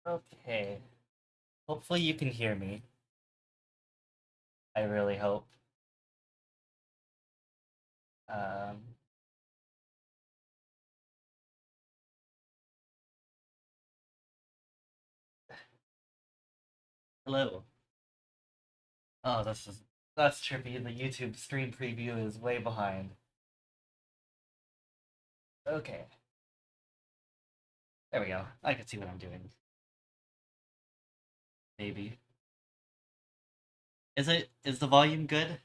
Okay. Hopefully you can hear me. I really hope. Um, Hello. Oh, that's trippy. The YouTube stream preview is way behind. Okay. There we go. I can see what I'm doing. Maybe. Is the volume good?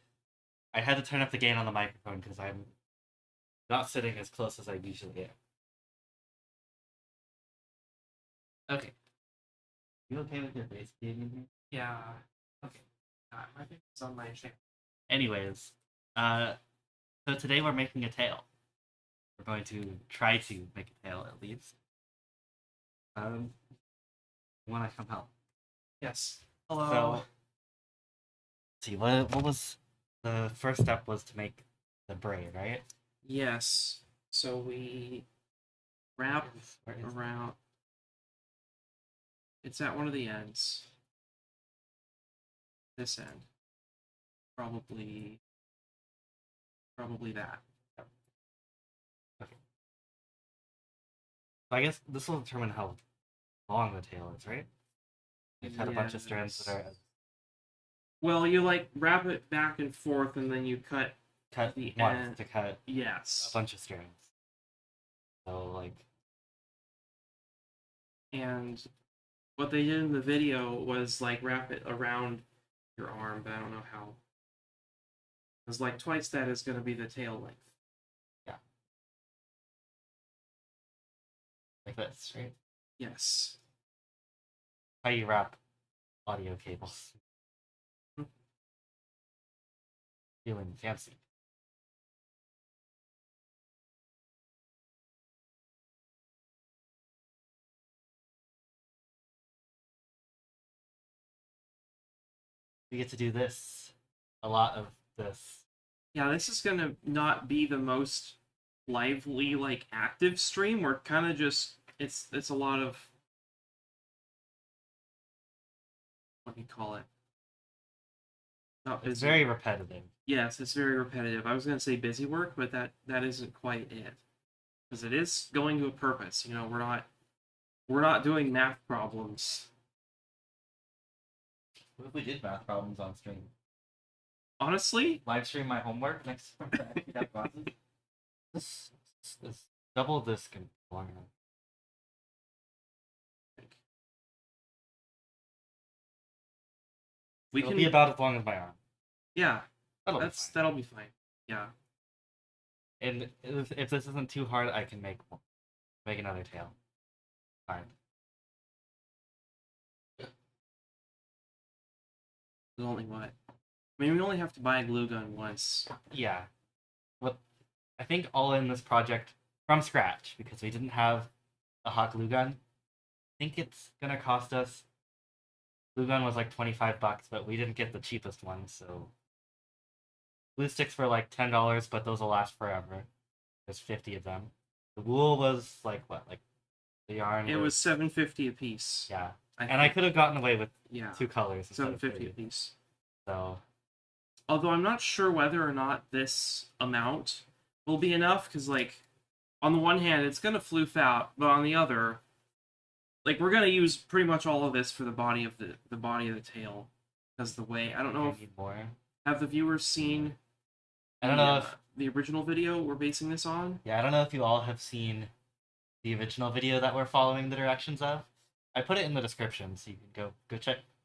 I had to turn up the gain on the microphone because I'm not sitting as close as I usually am. Okay. You okay with your face being in here? Yeah. Okay. My thing is on my channel. Anyways, uh, so today we're making a tail. We're going to try to make a tail at least. You want to come help? Yes. So, Hello. let's see, what was the first step was to make the braid, right? Yes. So we wrap Where is it? around. It's at one of the ends. This end. Probably. Probably that. Okay. So I guess this will determine how long the tail is, right? We've had a bunch of strands that are Well, you like wrap it back and forth, and then you cut cut the once end. to cut a Yes. bunch of strands. So like, And what they did in the video was like wrap it around your arm, but I don't know how. Because like twice that is going to be the tail length. yeah, like this, right? Yes. How you wrap audio cables. Feeling fancy. We get to do this. A lot of this. Yeah, this is gonna not be the most lively, like active stream. We're kind of just it's a lot of what do you call it? Not It's busy. very repetitive. Yes, it's very repetitive. I was gonna say busy work, but that isn't quite it because it is going to a purpose. You know, we're not doing math problems. What if we did math problems on stream? Honestly, Live stream my homework next time I actually have classes? This double this can be long enough. we It'll can. be about as long as my arm. Yeah, That'll be fine. that'll be fine. Yeah. And if this isn't too hard, I can make another tail. Fine. There's only what? I mean, we only have to buy a glue gun once. Yeah. What I think all in this project from scratch because we didn't have a hot glue gun. I think it's gonna cost us. Glue gun was like $25, but we didn't get the cheapest one, so glue sticks for like $10, but those will last forever. There's 50 of them. The wool was like what, like the yarn. It was $7.50 a piece. Yeah, I and I could have gotten away with yeah, two colors instead of $7.50 a three. piece. So Although I'm not sure whether or not this amount will be enough, because like on the one hand it's gonna floof out, but on the other, like we're gonna use pretty much all of this for the body of the body of the tail, because the way I don't know I if need more. have the viewers seen I don't know if the original video we're basing this on. yeah, I don't know if you all have seen the original video that we're following the directions of. I put it in the description so you can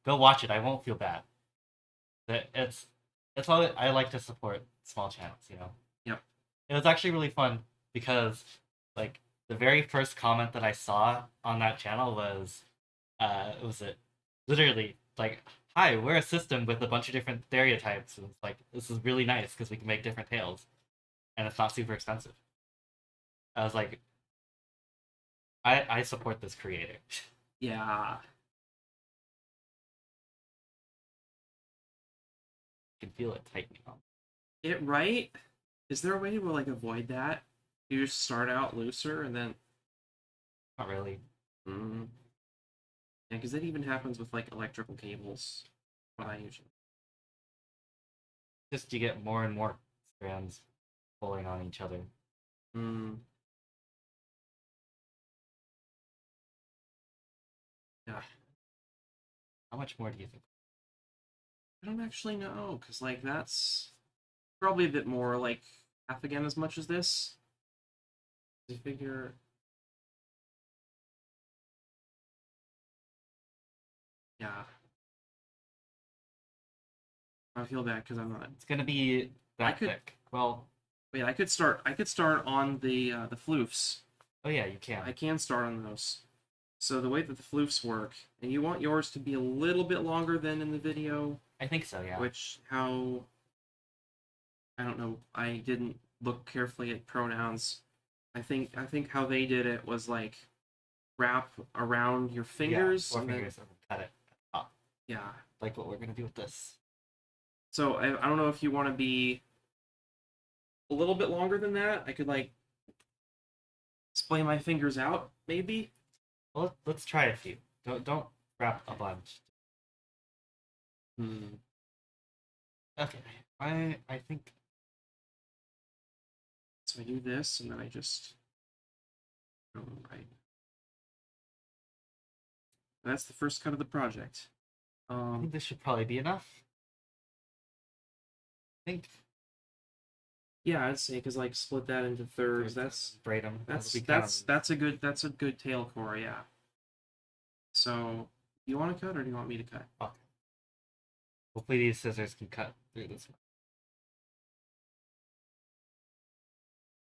go watch it. I won't feel bad. It's all I like to support small channels, you know. Yep. It was actually really fun because like the very first comment that I saw on that channel was it literally like, hi, we're a system with a bunch of different stereotypes, and it's like this is really nice because we can make different tales and it's not super expensive. I was like, I support this creator. Yeah. You can feel it tightening on. It right? Is there a way to like avoid that? You just start out looser and then Not really. mm, Yeah, because that even happens with like electrical cables. What I usually. Just you get more and more strands pulling on each other. Mm. Yeah, How much more do you think? I don't actually know, because like that's probably a bit more, like half again as much as this. I figure. Yeah, I feel bad because I'm not. It's gonna be I that could. thick. Well, Wait, I could start. I could start on the floofs. oh yeah, you can. I can start on those. So the way that the floofs work, and you want yours to be a little bit longer than in the video, I think so, yeah. which how I don't know. I didn't look carefully at pronouns. I think how they did it was like wrap around your fingers Four and then fingers and cut it up, yeah. like what we're gonna do with this. So I don't know if you want to be a little bit longer than that. I could like splay my fingers out maybe. Well, let's try a few. Don't wrap a bunch. Hmm. Okay, I think So I do this and then I just go right. That's the first cut of the project. I think this should probably be enough. I think Yeah, I'd say because like split that into thirds. That's braid them. that's a good tail core. Yeah. So, do you want to cut or do you want me to cut? Okay. Hopefully these scissors can cut through this one.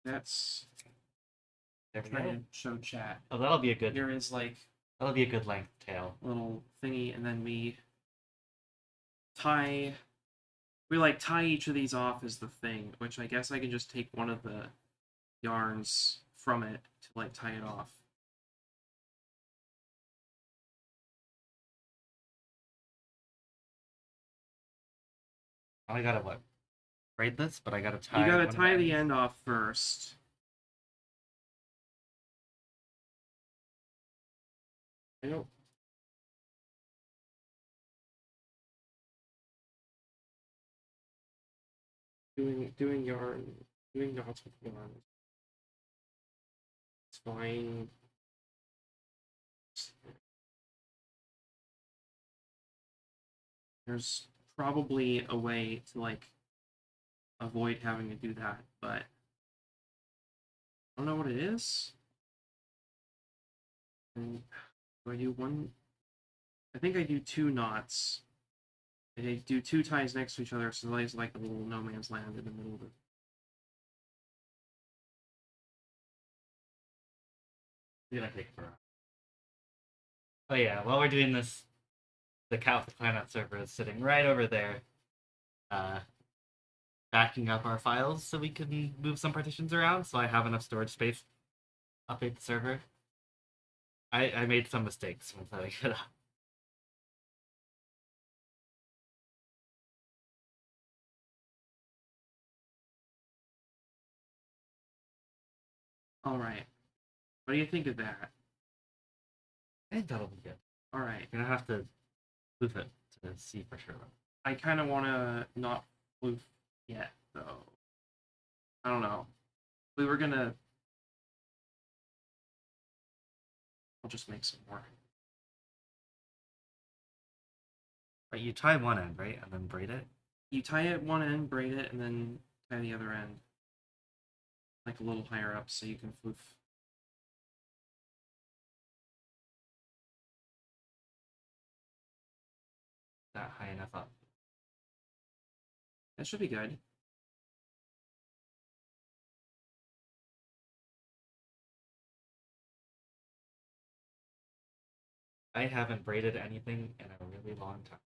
That's There we trying go. to show chat. Oh, that'll be a good. Here is like That'll be a good length tail. little thingy, and then we tie. We like tie each of these off as the thing, which I guess I can just take one of the yarns from it to like tie it off. I gotta what? Braid this, but I gotta tie. You gotta one of tie the ends. end off first. I don't. Doing yarn, doing knots with yarn. It's fine. There's probably a way to like avoid having to do that, but I don't know what it is. And do I do one? I think I do two knots. I do two ties next to each other, so there's like a little no man's land in the middle of it. It's gonna take forever. Oh yeah, while we're doing this, the Cat with the Planet server is sitting right over there, uh, backing up our files so we can move some partitions around. So I have enough storage space. To update the server. I made some mistakes when setting it up. All right. What do you think of that? I think that'll be good. All right. You're gonna have to move it to see for sure. I kind of want to not floof yet, though. I don't know. We were gonna. I'll just make some more. But you tie one end, right, and then braid it. You tie it one end, braid it, and then tie the other end, like a little higher up, so you can floof. That high enough up. That should be good. I haven't braided anything in a really long time.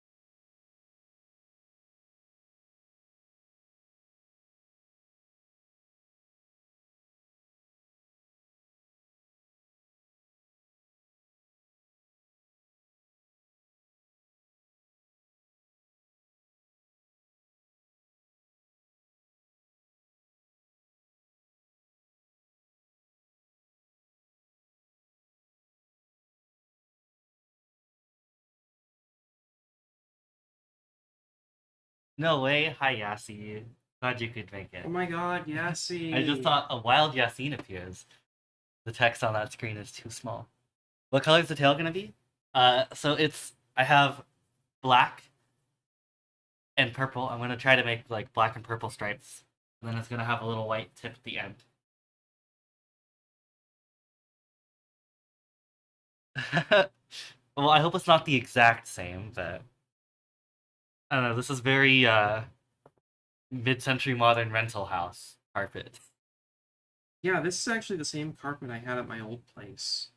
No way. Hi, Yassi. Glad you could make it. Oh my god, Yassi. I just thought a wild Yassine appears. The text on that screen is too small. What color is the tail gonna be? So I have black and purple. I'm gonna try to make like black and purple stripes, and then it's gonna have a little white tip at the end. Well, I hope it's not the exact same, but I don't know. This is very mid-century modern rental house carpet. Yeah, this is actually the same carpet I had at my old place.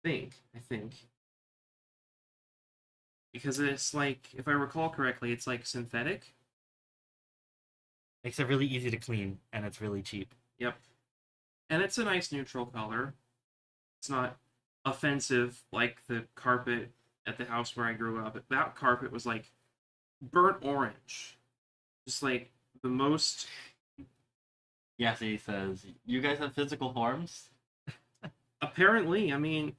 I think. Because it's like, if I recall correctly, it's like synthetic. Makes it really easy to clean, and it's really cheap. Yep. And it's a nice neutral color. It's not offensive like the carpet at the house where I grew up. That carpet was like burnt orange. Just like the most. Yeah, so he says, you guys have physical forms? Apparently, I mean,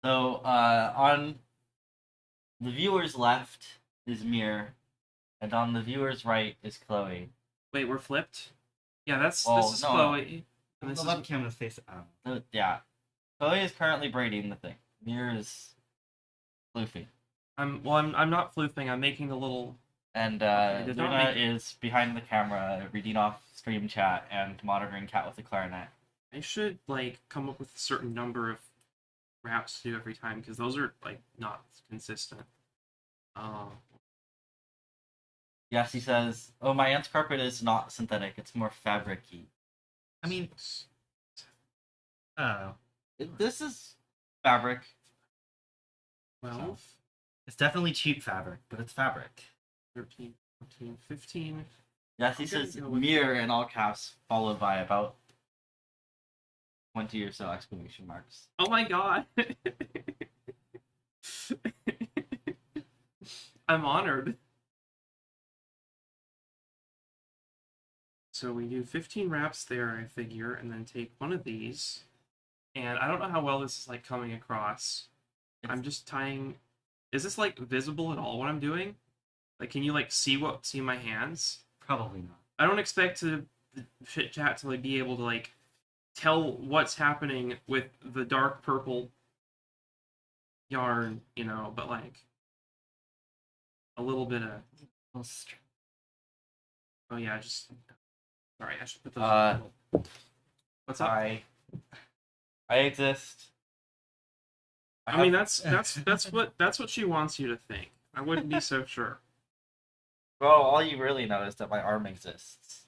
So, on the viewer's left is Mir, and on the viewer's right is Chloe. wait, we're flipped? Yeah, this is no, Chloe. And And the this is webcam is face. Yeah. Chloe is currently braiding the thing. Mir is floofing. I'm not floofing, I'm making a little. And Okay, did not Luna make it. is behind the camera reading off stream chat and monitoring Cat with the clarinet. I should like come up with a certain number of raps to do every time because those are like not consistent. Yes, he says, oh, my aunt's carpet is not synthetic, it's more fabric-y. I mean, I don't know. This is fabric. 12, It's definitely cheap fabric, but it's fabric. 13, 14, 15. Yes, he I'm gonna says go with- mirror in all caps, followed by about 20 or so exclamation marks. Oh my god! I'm honored. So we do 15 wraps there, I figure, and then take one of these. And I don't know how well this is like coming across. I'm just tying. Is this like visible at all what I'm doing? Like, can you like see my hands? Probably not. I don't expect the chit chat to like be able to like tell what's happening with the dark purple yarn, but like a little bit of. Oh yeah, just. Sorry, I should put those. What's up? I exist. I mean, that's what she wants you to think. I wouldn't be so sure. Well, all you really know is that my arm exists.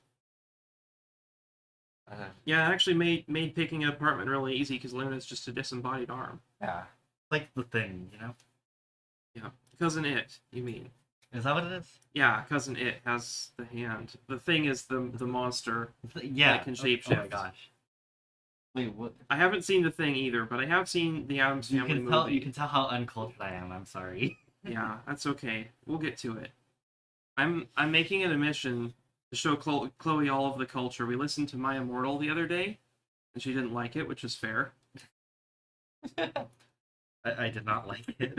Yeah, it actually made picking an apartment really easy because Luna's just a disembodied arm. Yeah. Like the thing, you know? Yeah, cousin It. You mean? Is that what it is? Yeah, cousin It has the hand. The thing is the monster. Yeah. That can Oh my shapeshift. gosh. Wait, what? I haven't seen the thing either, but I have seen the Addams Family movie. You can tell how uncultured I am. I'm sorry. Yeah, that's okay. We'll get to it. I'm making it a mission to show Chloe all of the culture. We listened to My Immortal the other day, and she didn't like it, which is fair. I did not like it.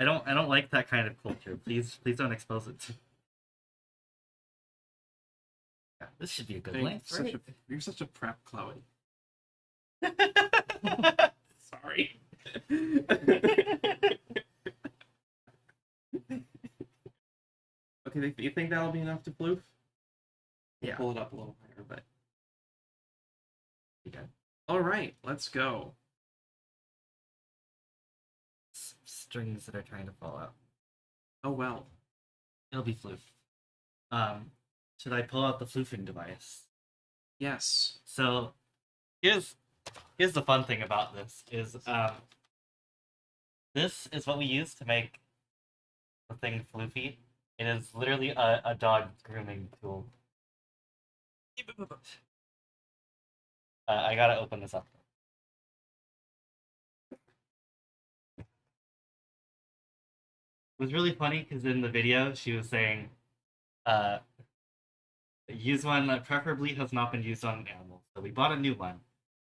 I don't like that kind of culture. Please don't expose it to. Yeah, this should be a good length, right? You're such a prep, Chloe. Sorry. Okay, you think that'll be enough to floof? Yeah. Pull it up a little higher, but. Okay. All right, let's go. Strings that are trying to fall out. Oh well. It'll be floof. Should I pull out the floofing device? Yes. So, here's the fun thing about this is this is what we use to make the thing floofy. It is literally a dog grooming tool. I gotta open this up. It was really funny because in the video she was saying, use one that preferably has not been used on animals. So we bought a new one.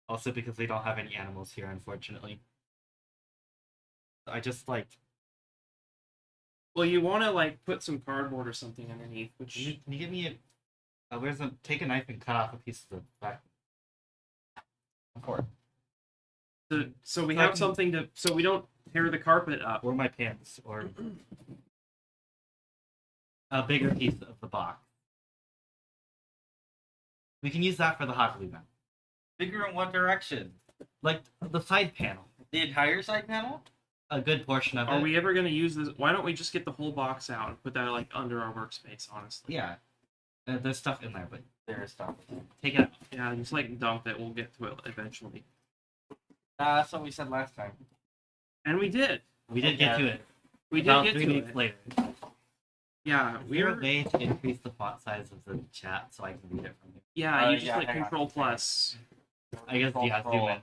Also because we don't have any animals here, unfortunately. I just Well, you want to like put some cardboard or something underneath, which Can you give me a where's a take a knife and cut off a piece of the back? Or so we So I have can- something to so we don't tear the carpet up. or my pants or a bigger piece of the box. We can use that for the hot glue gun. Bigger in what direction? Like the side panel. The entire side panel? A good portion of Are it. we ever going to use this? Why don't we just get the whole box out and put that like under our workspace? Honestly, Yeah. There's stuff in there, but There is stuff. take it out. yeah, just like dump it. We'll get to it eventually. That's what we said last time. And we did. We did get Okay. to it. We did About get 3 to weeks it. later. Yeah, We were we're made to increase the font size of the chat so I can read it from here. yeah. You just yeah, like hang on. Control Plus. I guess yeah, zoom in.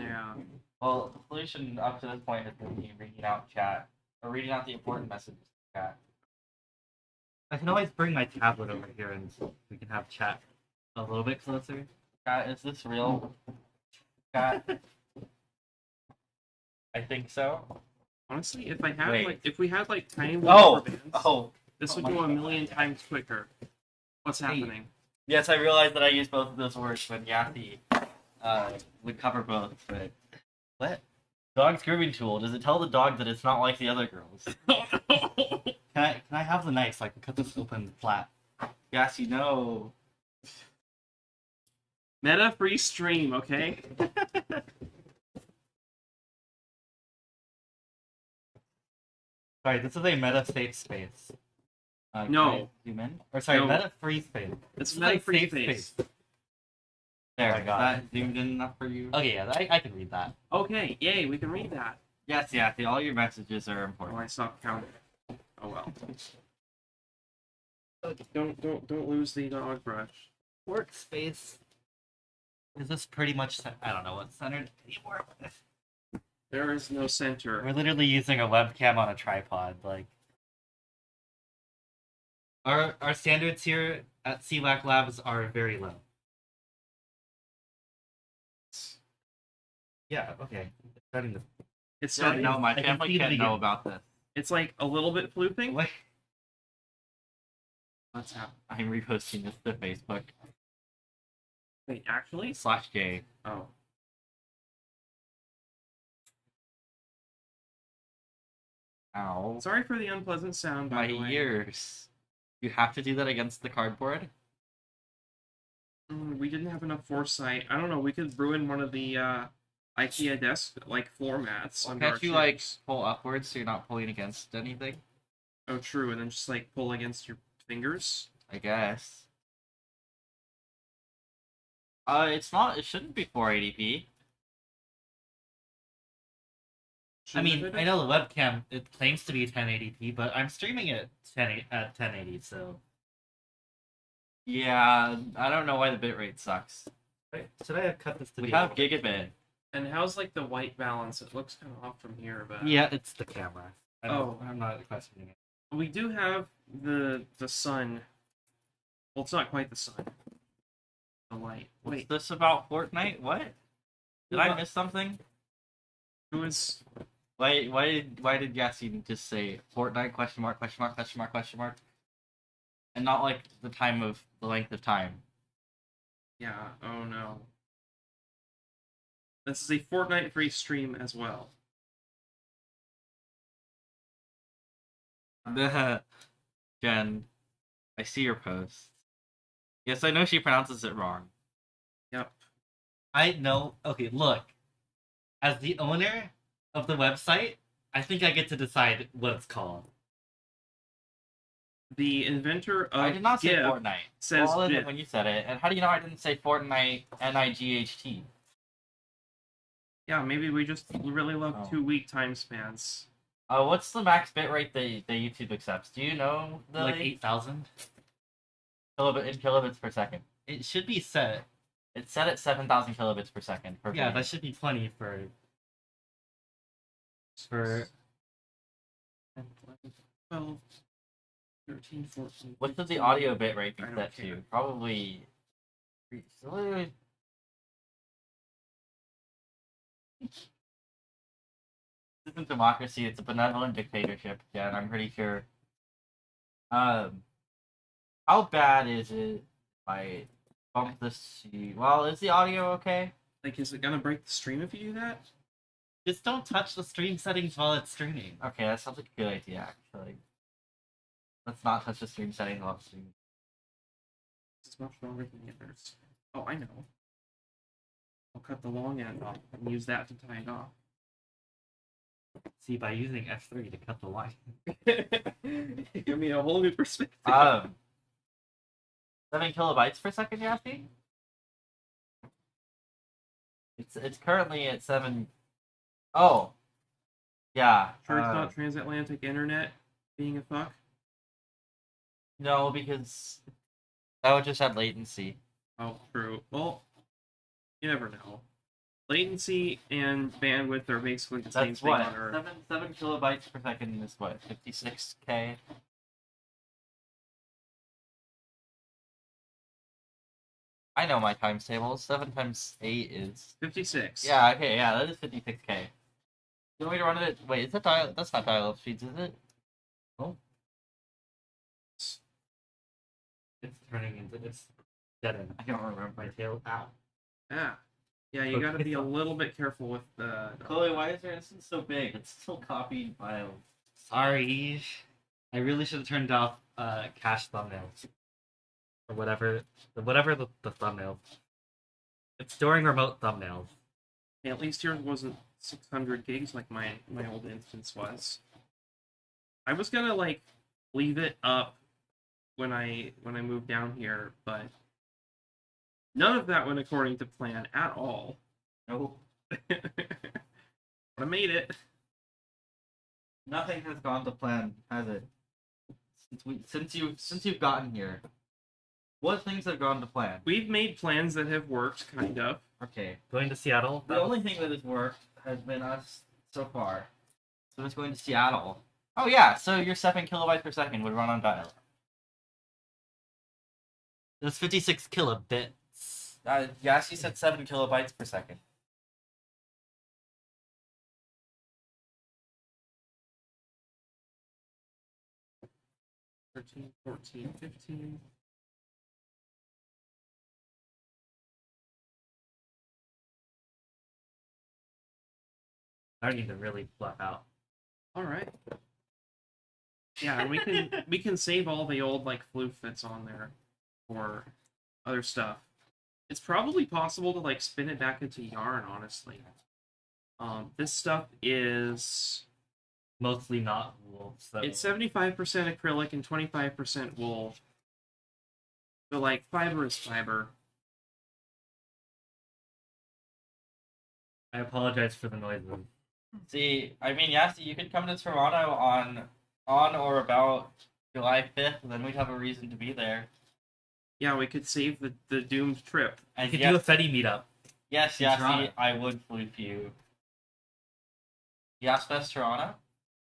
Yeah. Well, the solution up to this point has been me reading out chat, or reading out the important messages in chat. I can always bring my tablet over here and we can have chat a little bit closer. Chat, is this real? Chat? I think so. Honestly, if I had Wait. like if we had like tiny little Oh! rubber bands, Oh! this Oh would my go a God. million times quicker. What's happening? Yes, I realized that I used both of those words when Yathy would cover both, but... What? Dog's grooming tool. Does it tell the dog that it's not like the other girls? Can I have the knife so I can cut this open flat? Yes, you know. Meta free stream, okay? Sorry, this is a meta safe space. Can No. I zoom in? Or sorry, No. meta free space. It's This is meta a free safe space. There, Oh my is God. that zoomed in enough for you? Okay, yeah, I can read that. Okay, yay, we can read that. Yes, Yathy, all your messages are Oh, important. I stopped counting. Oh well. Don't lose the dog brush. Workspace. Is this pretty much I don't know what's centered anymore. There is no center. We're literally using a webcam on a tripod. Like our standards here at CWAC Labs are very low. Yeah. Okay. It's starting to. It's Yeah, starting. no, my I can family see the can't know beginning. about this. It's like a little bit flooping. What? What's happening? I'm reposting this to Facebook. Wait, actually? /J. Oh. Ow. Sorry for the unpleasant sound. By My the way. ears. You have to do that against the cardboard? We didn't have enough foresight. I don't know. We could ruin one of the IKEA desk like floor mats. under our Can't you, like, chairs. pull upwards so you're not pulling against anything? Oh, true. And then just like pull against your fingers. I guess. It's not, it shouldn't be 480p. I mean, Shouldn't I it? know the webcam it claims to be 1080p, but I'm streaming it at 1080, so. Yeah, I don't know why the bitrate sucks. Should I have cut this to We be have gigabit. And how's like the white balance? It looks kind of off from here, but Yeah, it's the camera. Oh. I'm not questioning it. we do have the sun. Well, it's not quite the sun. The light. What's Wait, this about Fortnite? What? Did I miss something? who is? Why did Yasin just say Fortnite question mark question mark question mark question mark? And not like the time of the length of time. Yeah. Oh no. This is a Fortnite free stream as well. Jen, I see your post. Yes, I know she pronounces it wrong. Yep. I know. Okay, look. As the owner of the website, I think I get to decide what it's called. The inventor of I did not say GIF Fortnite. says Well, GIF. when you said it. And how do you know I didn't say Fortnite NIGHT? Yeah, maybe we just really love Oh. 2 week time spans. What's the max bitrate that YouTube accepts? Do you know the Like 8,000. in kilobits per second? It should be set. It's set at 7,000 kilobits per second. Per Yeah, video. that should be plenty for. 12, 13, 14. What does the 15. audio bitrate be I don't set care. to? Probably. isn't democracy, it's a benevolent dictatorship. Yeah, and I'm pretty sure. How bad is it if I bump this to... Well, is the audio okay? Like, is it gonna break the stream if you do that? Just don't touch the stream settings while it's streaming. Okay, that sounds like a good idea, actually. Let's not touch the stream settings while it's streaming. It's much longer than the others. Oh, I know. I'll cut the long end off and use that to tie it off. See, by using F3 to cut the line. Give me a whole new perspective. 7 kilobytes per second, Yassi? It's currently at 7. Oh. Yeah. Sure, it's not transatlantic internet being a fuck. No, because that would just add latency. Oh, true. Well, you never know. Latency and bandwidth are basically the same That's thing what? on Earth. 7 kilobytes per second is what? 56K? I know my times tables. 7 times 8 is... 56. Yeah, okay, yeah, that is 56K. You want me to run it? Wait, is that dial? That's not dial-up speeds, is it? Oh. It's turning into it's dead end. I don't remember. My tail out. Yeah. Yeah, you gotta be a little bit careful with the... Chloe, why is your instance so big? It's still copied files. Sorry. I really should have turned off cache thumbnails. Or whatever the thumbnails. It's storing remote thumbnails. Hey, at least yours wasn't 600 gigs like my old instance was. I was gonna like leave it up when I moved down here, but none of that went according to plan at all. Nope. But I made it. Nothing has gone to plan, has it? Since you've gotten here. What things have gone to plan? We've made plans that have worked, kind of. Okay. Going to Seattle. The only thing that has worked has been us so far. So it's going to Seattle. Oh yeah, so your 7 kilobytes per second would run on dial. That's 56 kilobits. Yes, you said 7 kilobytes per second. $13, $14, $15. I need to really fluff out. All right. Yeah, and we can save all the old like floof that's on there for other stuff. It's probably possible to like spin it back into yarn, honestly. This stuff is Mostly not wool. So it's 75% acrylic and 25% wool. So like fiber is fiber. I apologize for the noises. See, I mean, Yassi, you could come to Toronto on or about July 5th, and then we'd have a reason to be there. Yeah, we could save the doomed trip. I And could yes, do a Fetty meetup. yes, in Yassi, Toronto. I would floof you. Yasfest Toronto?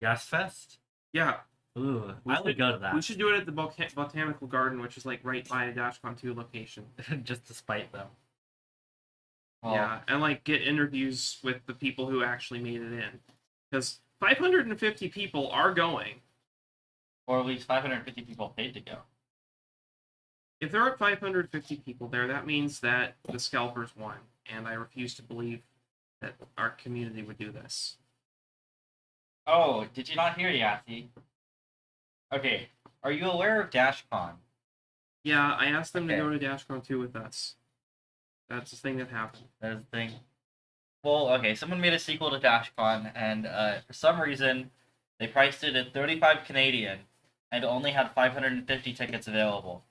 Gas Fest? Yeah, Ooh, We I would should- go to that. we should do it at the Botanical Garden, which is like right by the DashCon 2 location. Just to spite them. Well, Yeah, and like get interviews with the people who actually made it in, because 550 people are going. or at least 550 people paid to go. If there are 550 people there, that means that the scalpers won, and I refuse to believe that our community would do this. Oh, did you not hear, Yassi? Okay, are you aware of DashCon? Yeah, I asked them Okay. to go to DashCon 2 with us. That's the thing that happened. That is the thing. Well, okay, someone made a sequel to DashCon, and for some reason, they priced it at 35 Canadian, and only had 550 tickets available.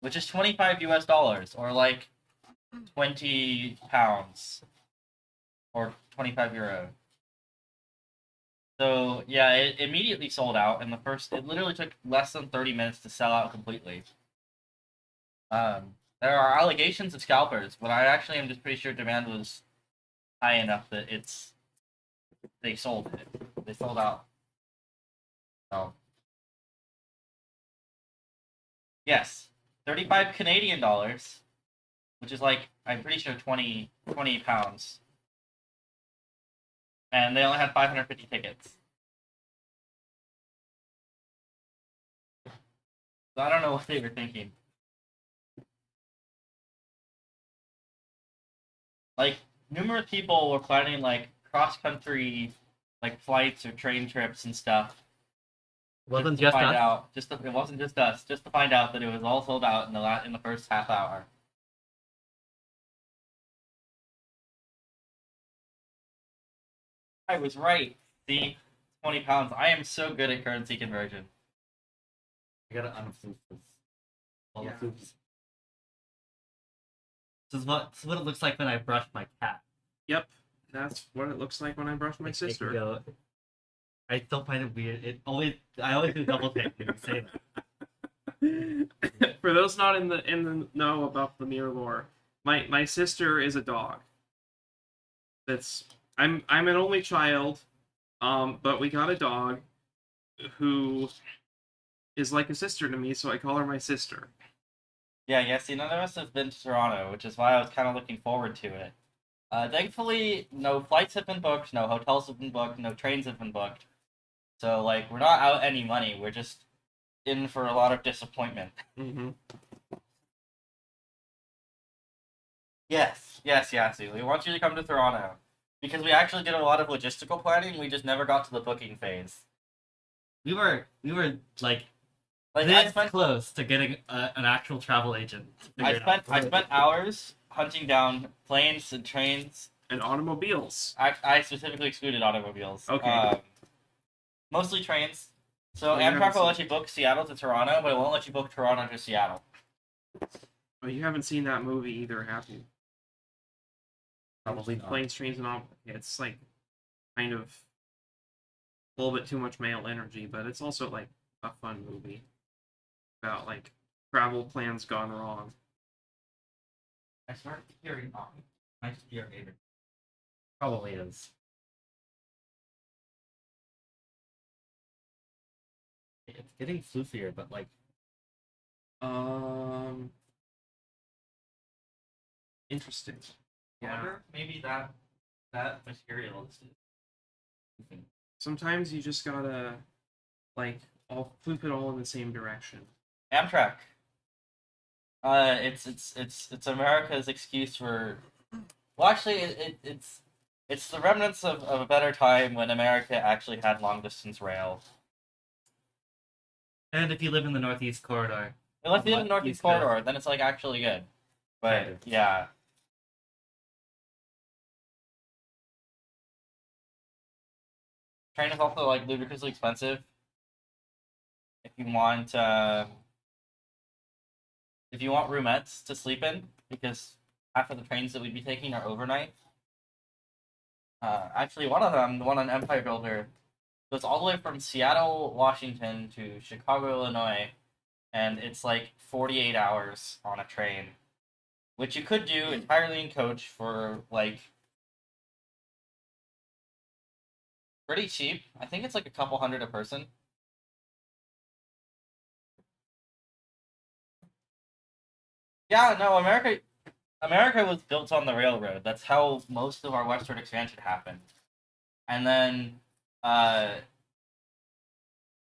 Which is 25 US dollars, or like 20 pounds. Or 25 euro. So, yeah, it immediately sold out, and it literally took less than 30 minutes to sell out completely. There are allegations of scalpers, but I actually am just pretty sure demand was high enough that they sold it. They sold out. So, yes, 35 Canadian dollars, which is like, I'm pretty sure 20 pounds. and they only had 550 tickets. So I don't know what they were thinking. Like, numerous people were planning like cross-country like flights or train trips and stuff. Wasn't to just find us. out. It wasn't just us. Just to find out that it was all sold out in the first half hour. I was right. See, 20 pounds. I am so good at currency conversion. I gotta unfloof this. All Yeah. the floofs. This is what it looks like when I brush my cat. Yep, that's what it looks like when I brush my It can sister. go- I still find it weird. I always do double take when you say that. For those not in the know about the mirror lore, my sister is a dog. I'm an only child, but we got a dog who is like a sister to me, so I call her my sister. Yeah. See, none of us have been to Toronto, which is why I was kind of looking forward to it. Thankfully, no flights have been booked, no hotels have been booked, no trains have been booked. So, like, we're not out any money. We're just in for a lot of disappointment. Mm-hmm. Yes, Yasu. We want you to come to Toronto. Because we actually did a lot of logistical planning, we just never got to the booking phase. We were like Like, this close to getting an actual travel agent. to figure it out. I spent hours hunting down planes and trains. And automobiles. I specifically excluded automobiles. Okay. Mostly trains. So Well, you Amtrak haven't will seen- let you book Seattle to Toronto, but it won't let you book Toronto to Seattle. Well, you haven't seen that movie either, have you? Probably not. Planes, trains, and all. It's like kind of a little bit too much male energy, but it's also like a fun movie about like travel plans gone wrong. I started hearing might just be our neighbor. Probably is. It's getting floofier, but like Interesting. I wonder if maybe that material is. Sometimes you just gotta like all flip it all in the same direction. Amtrak. It's America's excuse for. Well, actually, it's the remnants of a better time when America actually had long distance rail. And if you live in the Northeast Corridor, Unless you live in the What? Northeast East Coast. Corridor, then it's like actually good. But Kind of. yeah. Train is also like ludicrously expensive. If you want roomettes to sleep in, because half of the trains that we'd be taking are overnight. Actually, one of them, the one on Empire Builder, goes all the way from Seattle, Washington to Chicago, Illinois, and it's like 48 hours on a train, which you could do entirely in coach for like pretty cheap. I think it's like a couple hundred a person. Yeah, no, America was built on the railroad. That's how most of our westward expansion happened. And then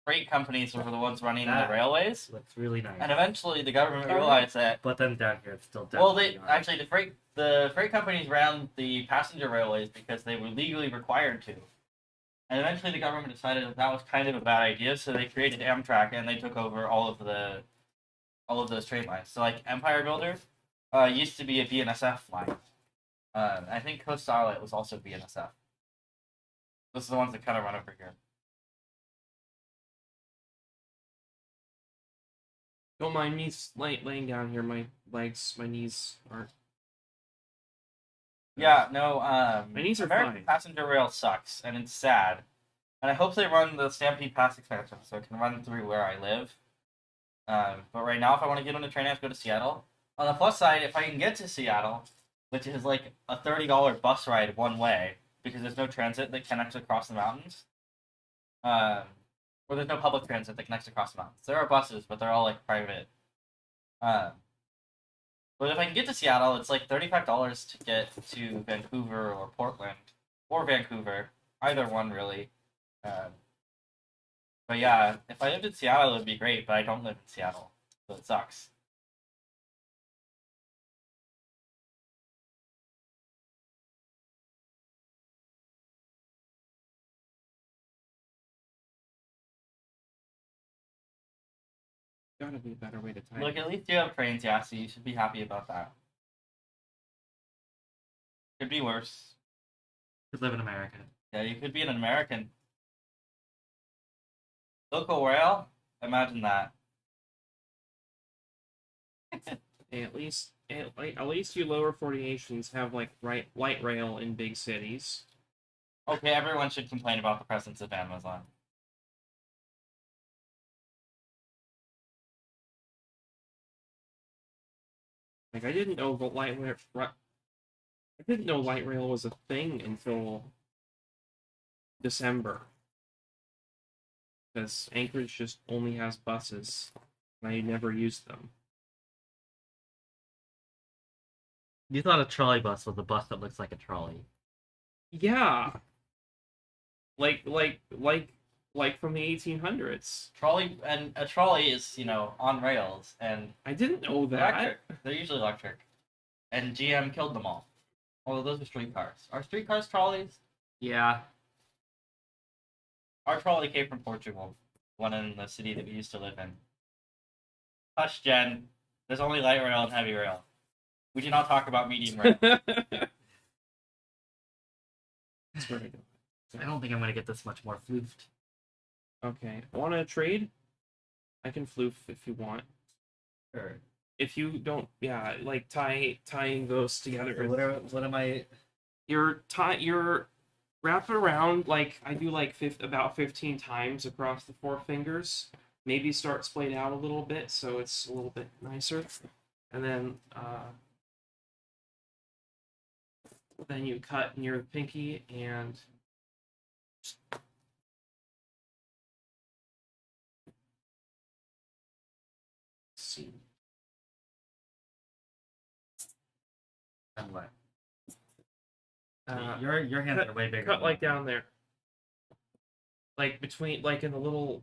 freight companies were the ones running That- the railways. looks really nice. And eventually the government realized that But then down here, it's still well, definitely not. actually the freight companies ran the passenger railways because they were legally required to. And eventually the government decided that was kind of a bad idea, so they created Amtrak and they took over all of those train lines. So like Empire Builder used to be a BNSF line. I think Coast Starlight was also BNSF. Those are the ones that kind of run over here. Don't mind me laying down here. My knees aren't. Yeah, no. My knees are American fine. passenger rail sucks, and it's sad. And I hope they run the Stampede Pass expansion so it can run through where I live. But right now, if I want to get on a train, I have to go to Seattle. On the plus side, if I can get to Seattle, which is like a $30 bus ride one way, because there's no transit that connects across the mountains, or there's no public transit that connects across the mountains. There are buses, but they're all like private. But if I can get to Seattle, it's like $35 to get to Vancouver or Portland or Vancouver, either one really. But yeah, if I lived in Seattle, it would be great. But I don't live in Seattle, so it sucks. Gotta be a better way to type. Look, at least you have trains, yeah, so you should be happy about that. Could be worse. Could live in America. Yeah, you could be an American. Local rail? Imagine that. Hey, at least you lower 40 nations have like light rail in big cities. Okay, everyone should complain about the presence of Amazon. Like I didn't know the I didn't know light rail was a thing until December. Because Anchorage just only has buses, and I never used them. You thought a trolley bus was a bus that looks like a trolley. Yeah, like from the 1800s. A trolley is, on rails and I didn't know that. electric. They're usually electric. And GM killed them all. Although those are streetcars. Are streetcars trolleys? Yeah. Our trolley came from Portugal. One in the city that we used to live in. Hush, Jen. There's only light rail and heavy rail. We do not talk about medium rail. That's very good. I don't think I'm gonna get this much more floofed. Okay, want to trade? I can floof if you want. Sure. If you don't, yeah, like tying those together. What am I? You're wrap it around like I do like about 15 times across the four fingers. Maybe start splayed out a little bit so it's a little bit nicer, and then you cut near the pinky and. See. I'm what? Uh, your hands are way bigger. Cut like down there. Like between, like in the little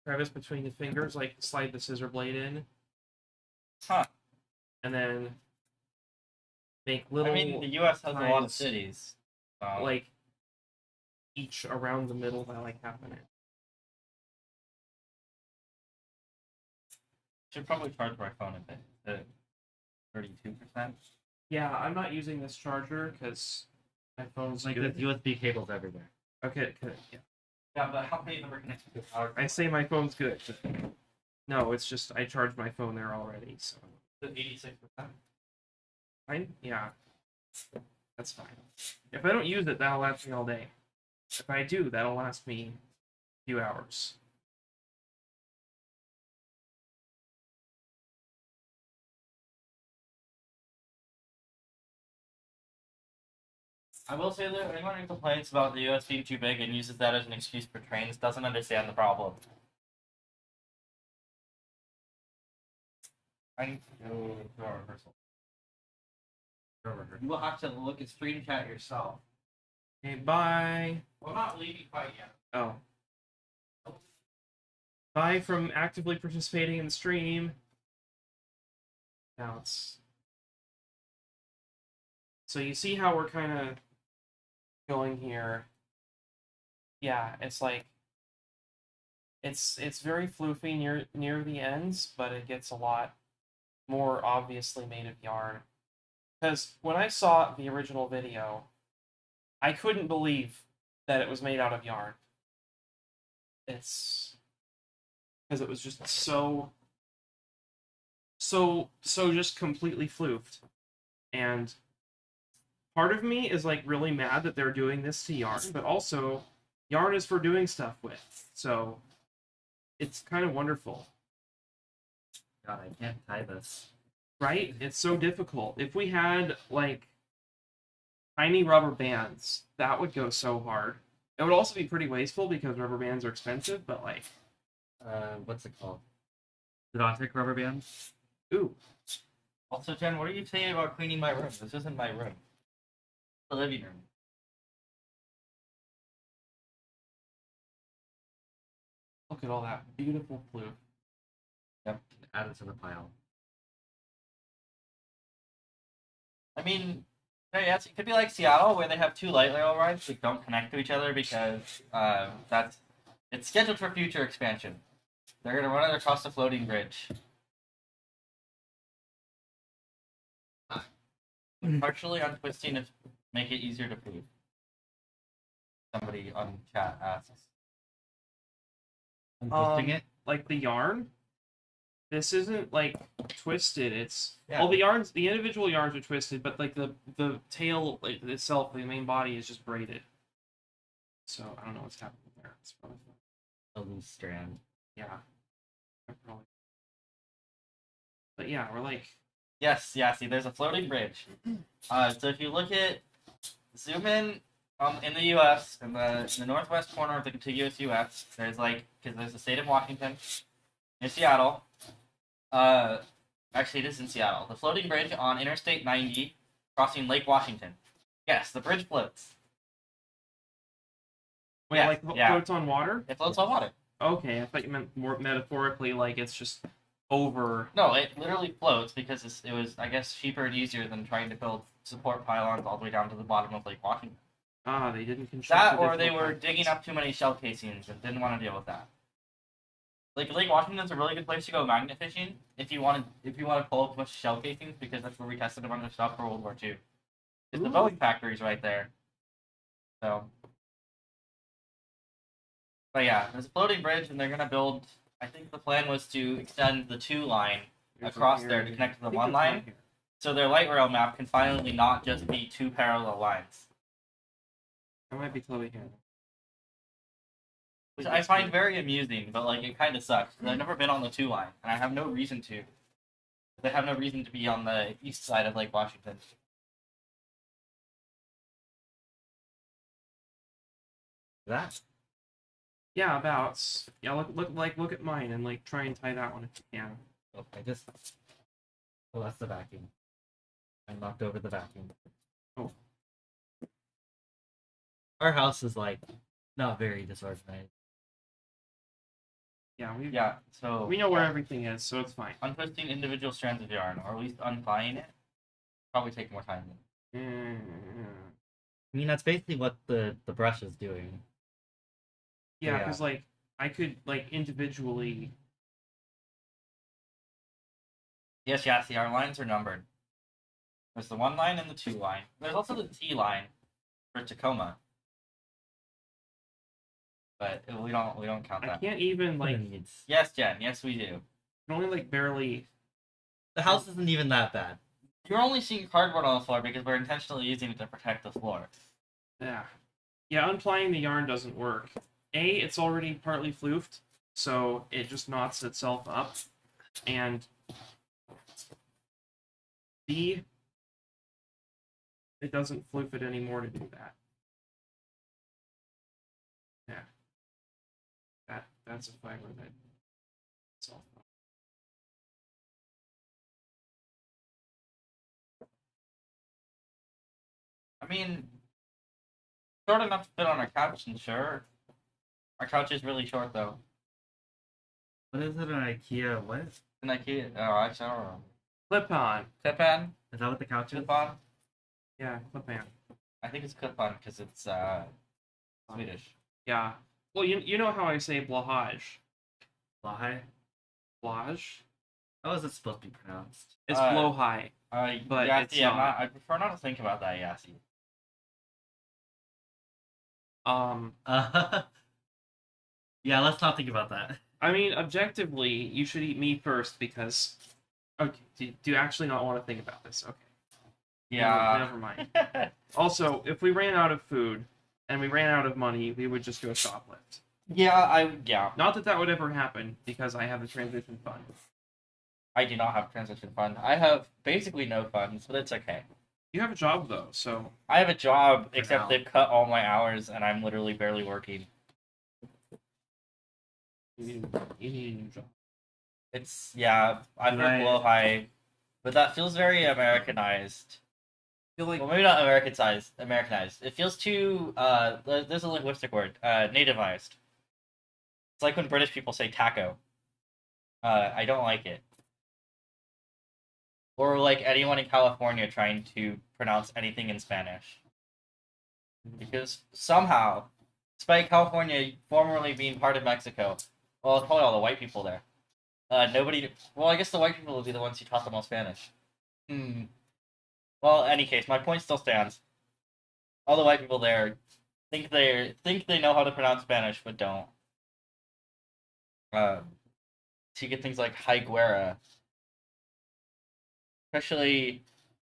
crevice between the fingers, like slide the scissor blade in. Huh. And then make little. I mean, the U.S. has a lot of lines, cities. like each around the middle by like half an inch. Should probably charge my phone a bit. 32%. Yeah, I'm not using this charger because my phone's Like good. there's USB cables everywhere. Okay, yeah. Yeah, but how many of them are connected to power? I say my phone's good. No, it's just I charged my phone there already, so. 86%. Fine? Yeah. That's fine. If I don't use it, that'll last me all day. If I do, that'll last me a few hours. I will say that anyone who complains about the US being too big and uses that as an excuse for trains doesn't understand the problem. I need to go to our rehearsal. You will have to look at screen chat yourself. Okay, bye. We're not leaving quite yet. Oh. Bye from actively participating in the stream. Now it's. So you see how we're kind of going here. Yeah, it's like it's very floofy near the ends, but it gets a lot more obviously made of yarn. Because when I saw the original video, I couldn't believe that it was made out of yarn. It's because it was just so just completely floofed. And part of me is like really mad that they're doing this to yarn, but also yarn is for doing stuff with. So it's kind of wonderful. God, I can't tie this. Right? It's so difficult. If we had like tiny rubber bands, that would go so hard. It would also be pretty wasteful because rubber bands are expensive, but like What's it called? Exotic rubber bands? ooh. Also, Jen, what are you saying about cleaning my room? This isn't my room. The living room. Look at all that beautiful blue. Add it to the pile. I mean, yes, it could be like Seattle, where they have two light rail lines that don't connect to each other because it's scheduled for future expansion. They're gonna run it across the floating bridge. Partially untwisting to make it easier to prove. Somebody on chat asks. Untwisting it? Like the yarn, this isn't like twisted. It's Yeah. well, the individual yarns are twisted, but like the tail itself, the main body is just braided. So I don't know what's happening there. It's probably A loose strand. yeah. Probably. But yeah, we're like Yes, yeah. See, there's a floating bridge. So if you look at zoom in the U.S. in the northwest corner of the contiguous U.S. There's because there's the state of Washington, near Seattle. Actually, it is in Seattle. The floating bridge on Interstate 90, crossing Lake Washington. Yes, the bridge floats. wait, Yeah, like yeah. floats on water. It floats on water. Okay, I thought you meant more metaphorically, like it's just over. No, it literally floats because it was, I guess, cheaper and easier than trying to build support pylons all the way down to the bottom of Lake Washington. Ah, they didn't construct That, the or they difficult were pipelines. digging up too many shell casings and didn't want to deal with that. Like Lake Washington's a really good place to go magnet fishing if you want to pull up a bunch of shell casings because that's where we tested a bunch of stuff for World War II. It's the Ooh. Boeing factories right there. So, but yeah, there's a floating bridge and they're gonna build. I think the plan was to extend the 2 line There's across one there here. to connect to the I think 1 there's line. here. So their light rail map can finally not just be 2 parallel lines, I might be totally here. which I find very amusing. But like, it kind of sucks 'cause I've never been on the 2 line, and I have no reason to. They have no reason to be on the east side of Lake Washington. That? Yeah, about. Yeah, look at mine and like try and tie that one if you can. Oh, Oh, that's the vacuum. I knocked over the vacuum. Oh. Our house is like not very disorganized. Yeah, Yeah, so we know where everything is, so it's fine. untwisting individual strands of yarn, or at least untying it, probably take more time. I mean, that's basically what the brush is doing. Yeah, Yeah. because like I could like individually. Yes, see, our lines are numbered. There's the 1 line and the 2 line. There's also the T line for Tacoma, but we don't count I that. can't even What it like. needs. Yes, Jen. Yes, we do. Can only like barely. The house isn't even that bad. You're only seeing cardboard on the floor because we're intentionally using it to protect the floor. Yeah. Yeah, unplying the yarn doesn't work. A, it's already partly floofed, so it just knots itself up. And B, it doesn't floof it anymore to do that. Yeah. That's a fiber that itself up. I mean, short enough to fit on our couch, and sure. Our couch is really short, though. What is it an IKEA? What? And IKEA, actually, I don't know. Clip-on. Clip-on? Is that what the couch is? Clip-on? Yeah, clip-on. I think it's clip-on because it's Swedish. Yeah. Well, you know how I say blahage. Lahai? Blahage? How is it supposed to be pronounced? It's Uh, blowhigh. But Yassi, it's not. I prefer not to think about that, Yassi. Yeah, let's not think about that. I mean, objectively, you should eat me first because. Okay, do you actually not want to think about this? Okay. Yeah. Never mind. Also, if we ran out of food and we ran out of money, we would just do a shoplift. yeah. Not that that would ever happen because I have the transition fund. I do not have a transition fund. I have basically no funds, but it's okay. You have a job though, so I have a job, For except now. they've cut all my hours, and I'm literally barely working. you need a new job. It's I've heard Right. blow high, but that feels very Americanized. I feel like Well, maybe not Americanized. It feels too there's a linguistic word, nativized. It's like when British people say taco. I don't like it. Or like anyone in California trying to pronounce anything in Spanish. Because somehow, despite California formerly being part of Mexico, well, it's probably all the white people there. Nobody. Well, I guess the white people will be the ones who taught them all Spanish. Hmm. Well, in any case, my point still stands. All the white people there think they know how to pronounce Spanish, but don't. So you get things like Higuera, especially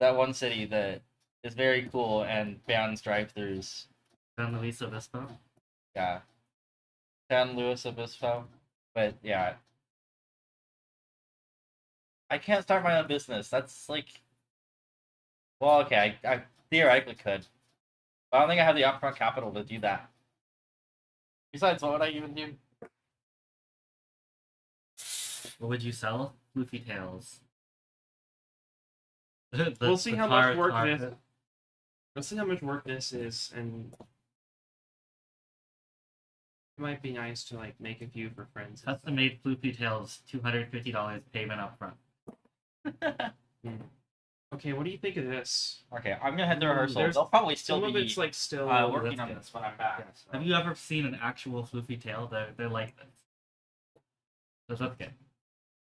that one city that is very cool and bans drive-throughs. San Luis Obispo. Yeah, San Luis Obispo, but yeah, I can't start my own business. That's like, well, okay, I theoretically could, but I don't think I have the upfront capital to do that. Besides, what would I even do? What would you sell? Floofy Tails. We'll see how much work tar this- pit. Let's see how much work this is, and it might be nice to like make a few for friends. and Custom made Floofy Tails, $250 payment up front. stuff. Okay, what do you think of this? Okay, I'm gonna head to rehearsal. There's- They'll probably still Some be of it's like still. working that's on good. this when I'm back. so. Have you ever seen an actual Floofy Tail? They're like this. So that's good.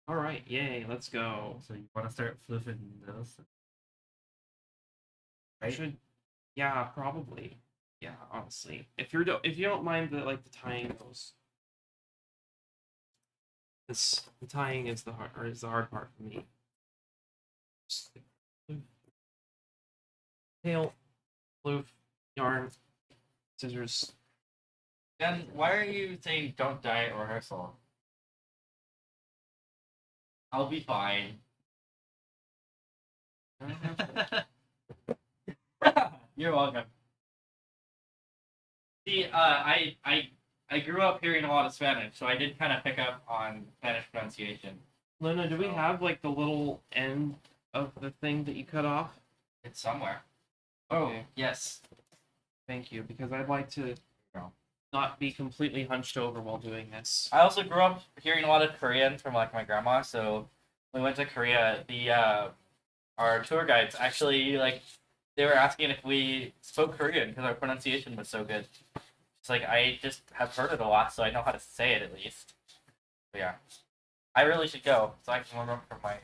All right, yay, let's go. So you want to start floofing those? I Right? should. Yeah, probably. Yeah, honestly, if you don't mind the tying those. The tying is the hard part for me. Just tail, floof, yarn, scissors. Then why are you saying don't die at rehearsal? I'll be fine. You're welcome. See, I grew up hearing a lot of Spanish, so I did kind of pick up on Spanish pronunciation. Luna, do we Oh. have like the little end of the thing that you cut off? It's somewhere. Oh, Okay. yes. Thank you, because I'd like to go. not be completely hunched over while doing this. I also grew up hearing a lot of Korean from like my grandma, so when we went to Korea, our tour guides actually like they were asking if we spoke Korean because our pronunciation was so good. It's like I just have heard it a lot, so I know how to say it at least. But yeah, I really should go so I can warm up for my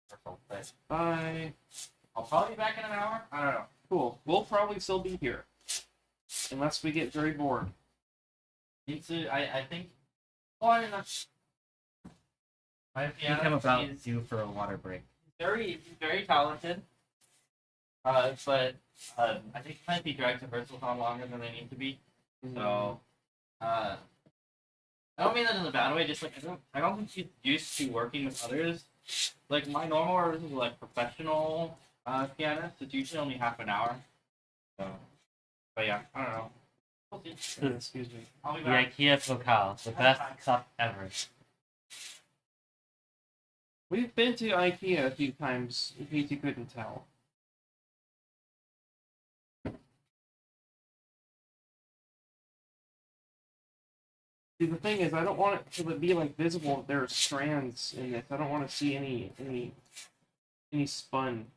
rehearsal. But Bye. I'll probably be back in an hour. I don't know. Cool. We'll probably still be here. Unless we get very bored. Need to. I think. Well, I mean, that's. My I think piano I'm about is due for a water break. very talented. But I think he might be dragged to rehearsals on longer than they need to be. So, I don't mean that in a bad way. Just like I don't think she's used to working with others. Like my normal rehearsals are like professional pianists. It's usually only half an hour. So, but yeah, I don't know. We'll see. Excuse me. I'll be The back. IKEA Focal, the best cup ever. We've been to IKEA a few times, in case you couldn't tell. See, the thing is, I don't want it to be like visible that there are strands in this. I don't want to see any spun.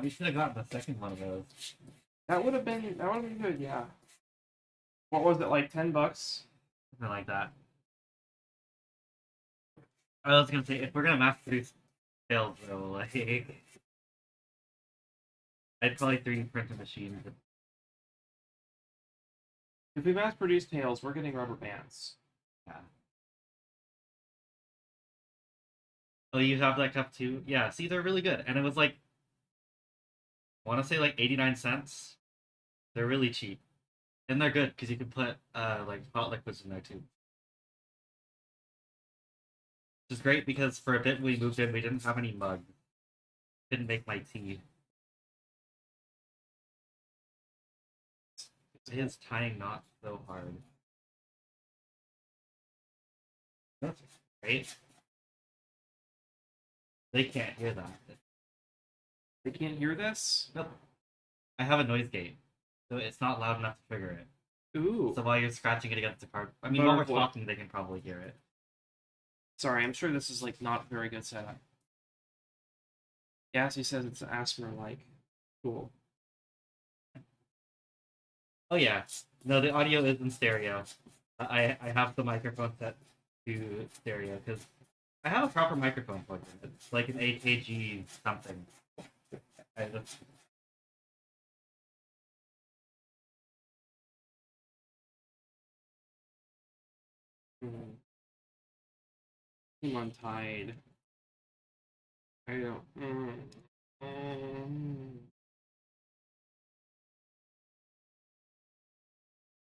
We should have gotten the second one of those. That would have been good, yeah. What was it, like $10? Something like that. I was gonna say, if we're gonna mass produce tails though, like I'd probably 3D print a machine. But If we mass produce tails, we're getting rubber bands. yeah. Oh, you have that cup too? Yeah, see, they're really good. And it was like, I want to say like 89 cents. They're really cheap. And they're good because you can put like hot liquids in there too. Which is great because for a bit we moved in, we didn't have any mugs. Didn't make my tea. It is tying not so hard. That's great. They can't hear that. They can't hear this? Nope. I have a noise gate, so it's not loud enough to trigger it. Ooh. So while you're scratching it against the card, I mean, while we're Wonderful. talking, they can probably hear it. Sorry, I'm sure this is like not very good setup. Yes, he says it's asthma-like. Cool. Oh yeah, no, the audio is in stereo. I have the microphone set to stereo because I have a proper microphone plug in. It's like an AKG something. I just I'm untied. I don't.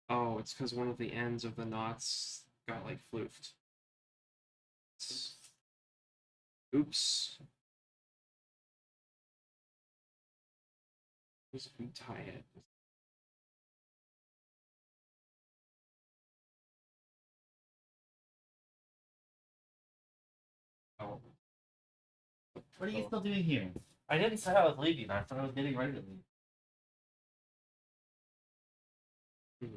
Oh, it's because one of the ends of the knots got like floofed. Oops. Just untie it. oh. What are you still doing here? I didn't say I was leaving. I thought I was getting ready to leave.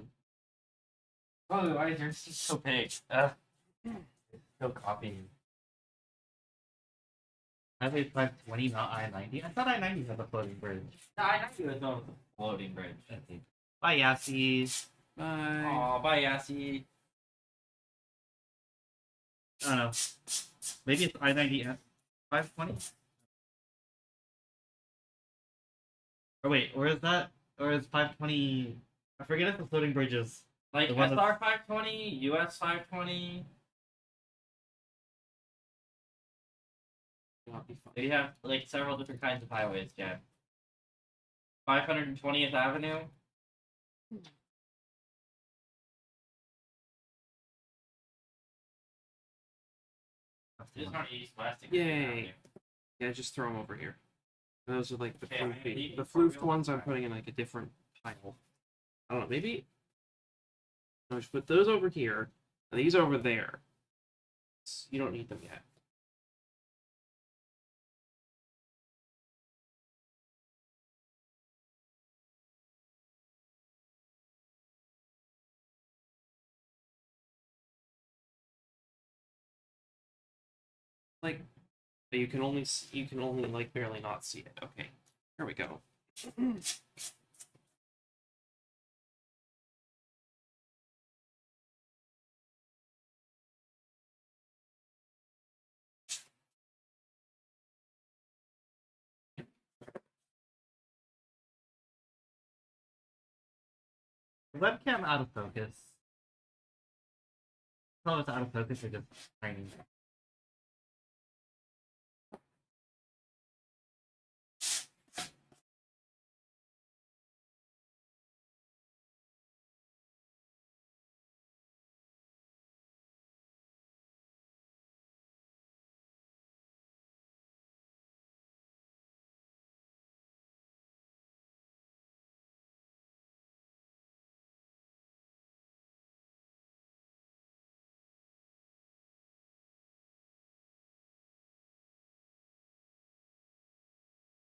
Oh, why is yours so big? Still copying. Highway 520, not I-90. I thought I-90 had a floating bridge. No, I know you was on the floating bridge. Let's see. Bye, Yassies. Bye. Aw, bye, Yassi. I don't know. Maybe it's I-90 and 520? Or wait, or is that? Or is 520... I forget if the floating bridge is... Like The one SR 520, US 520. That'll be fun. They have like several different kinds of highways, Jen. 520th Avenue. These aren't east west. Yay. Yeah, just throw them over here. Those are like the Okay, I'm gonna floofy. leave The before we floofed go ones I'm back. putting in like a different pile. I don't know, maybe I'll just put those over here and these over there. You don't need them yet. Like you can only like barely not see it. Okay. Here we go. Webcam out of focus. Oh, it's out of focus or just tiny.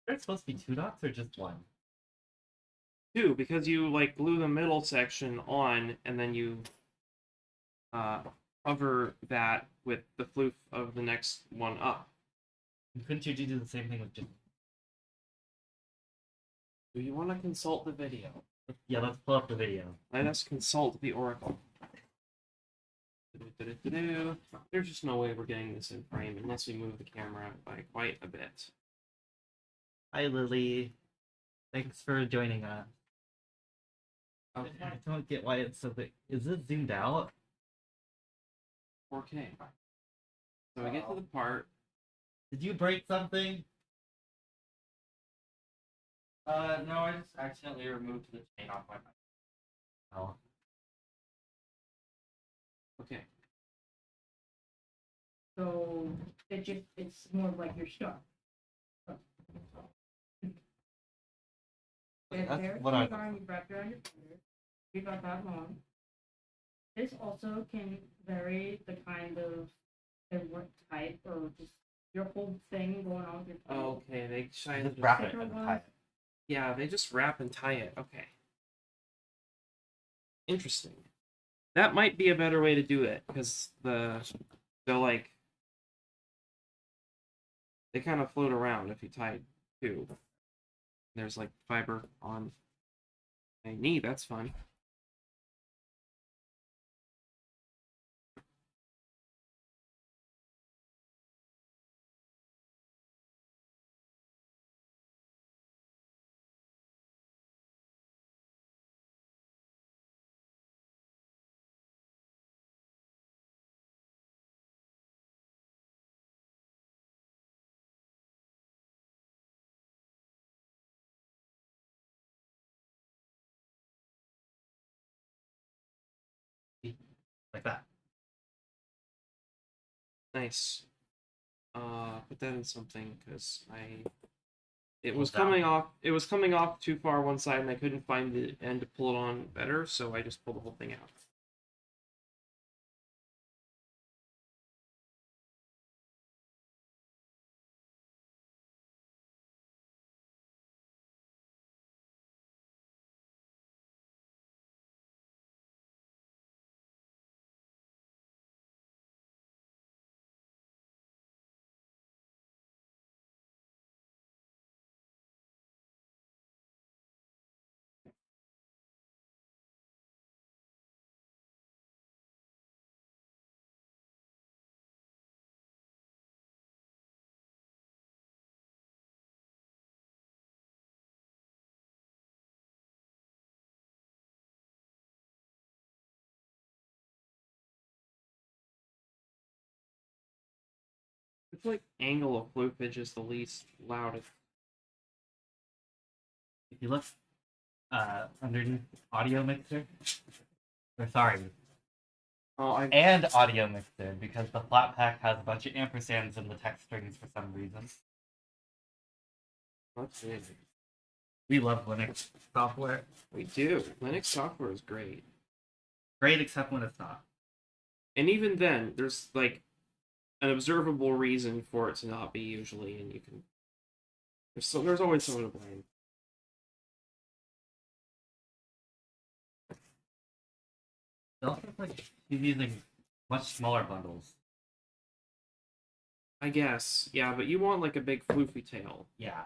There's supposed to be 2 dots or just 1? Two, because you like glue the middle section on and then you cover that with the floof of the next one up. Couldn't you do the same thing with just... Do you want to consult the video? Yeah, let's pull up the video. Let us consult the oracle. There's just no way we're getting this in frame unless we move the camera by quite a bit. Hi, Lily. Thanks for joining us. Okay, I don't get why it's so big. Is it zoomed out? 4K. So we get to the part. Did you break something? No, I just accidentally removed the chain off my mic. Oh. Okay. So it's more like your stuff. If That's there's what I... you wrap around your finger, you got that long. This also can vary the kind of what type or just your whole thing going on with your toe. Okay, they shine. Just wrap it Thicker and ones. tie it. Yeah, they just wrap and tie it. Okay. Interesting. That might be a better way to do it because they'll like they kind of float around if you tie two. There's like fiber on my knee. That's fun. Like that. Nice. Put that in something because it Pull was down. coming off. It was coming off too far one side, and I couldn't find the end to pull it on better, so I just pulled the whole thing out. It's like angle of floofage is the least loudest. If you look underneath audio mixer, or sorry, Oh, I and audio mixer, because the flat pack has a bunch of ampersands in the text strings for some reason. let's see. We love Linux software. We do. Linux software is great. Great, except when it's not. And even then, there's like an observable reason for it to not be usually, and you can. There's always someone to blame. They also like he's using much smaller bundles. I guess, yeah, but you want like a big floofy tail. Yeah.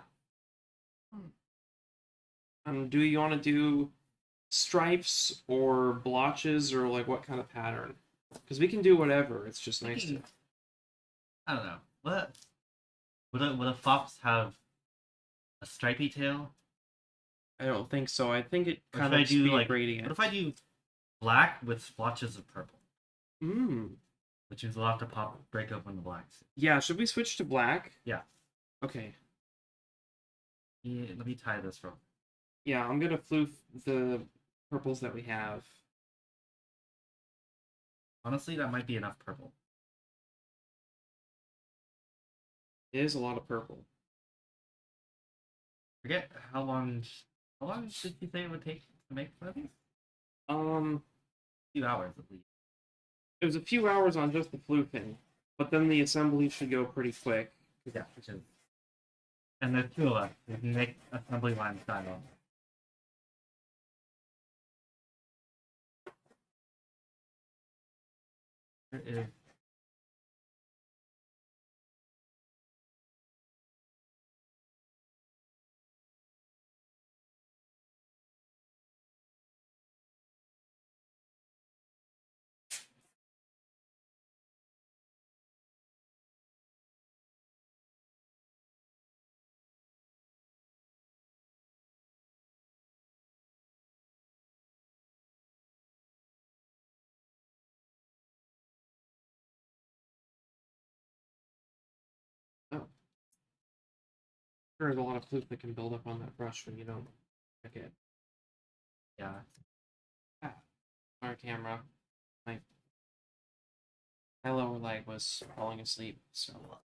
Do you want to do stripes or blotches or like what kind of pattern? Because we can do whatever. It's just nice to. I don't know. What would a fox have a stripy tail? I don't think so. I think it Or kind should I of do speed like gradient. what if I do black with splotches of purple? Mm. Which means we'll have to break open the blacks. Yeah, should we switch to black? Yeah. Okay. Yeah, let me tie this real. Yeah, I'm gonna floof the purples that we have. Honestly, that might be enough purple. It is a lot of purple. Forget how long did you say it would take to make one of these? Um, A few hours at least. it was a few hours on just the floofing, but then the assembly should go pretty quick. Yeah, which is. And there's two of us. We can make assembly line style. There is. There's a lot of floof that can build up on that brush when you don't check it. Yeah. Our camera. My lower leg was falling asleep, so.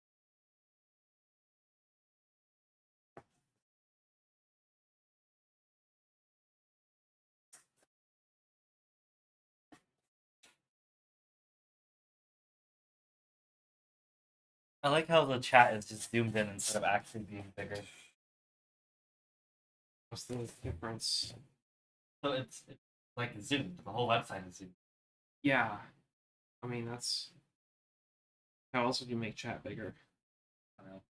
I like how the chat is just zoomed in instead of actually being bigger. What's the difference? So it's like zoomed. The whole website is zoomed. Yeah. I mean, that's. How else would you make chat bigger? I don't know.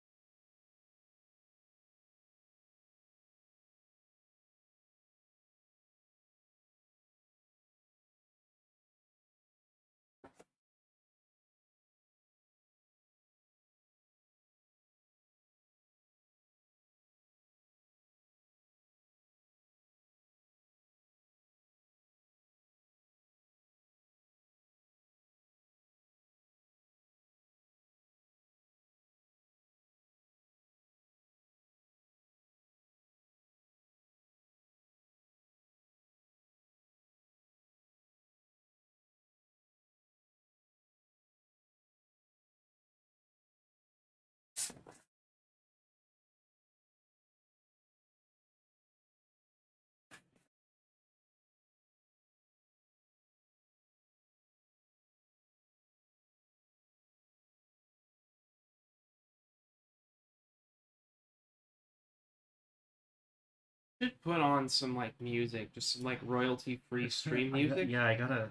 Should put on some like music, just some like royalty-free stream music. Yeah, I gotta.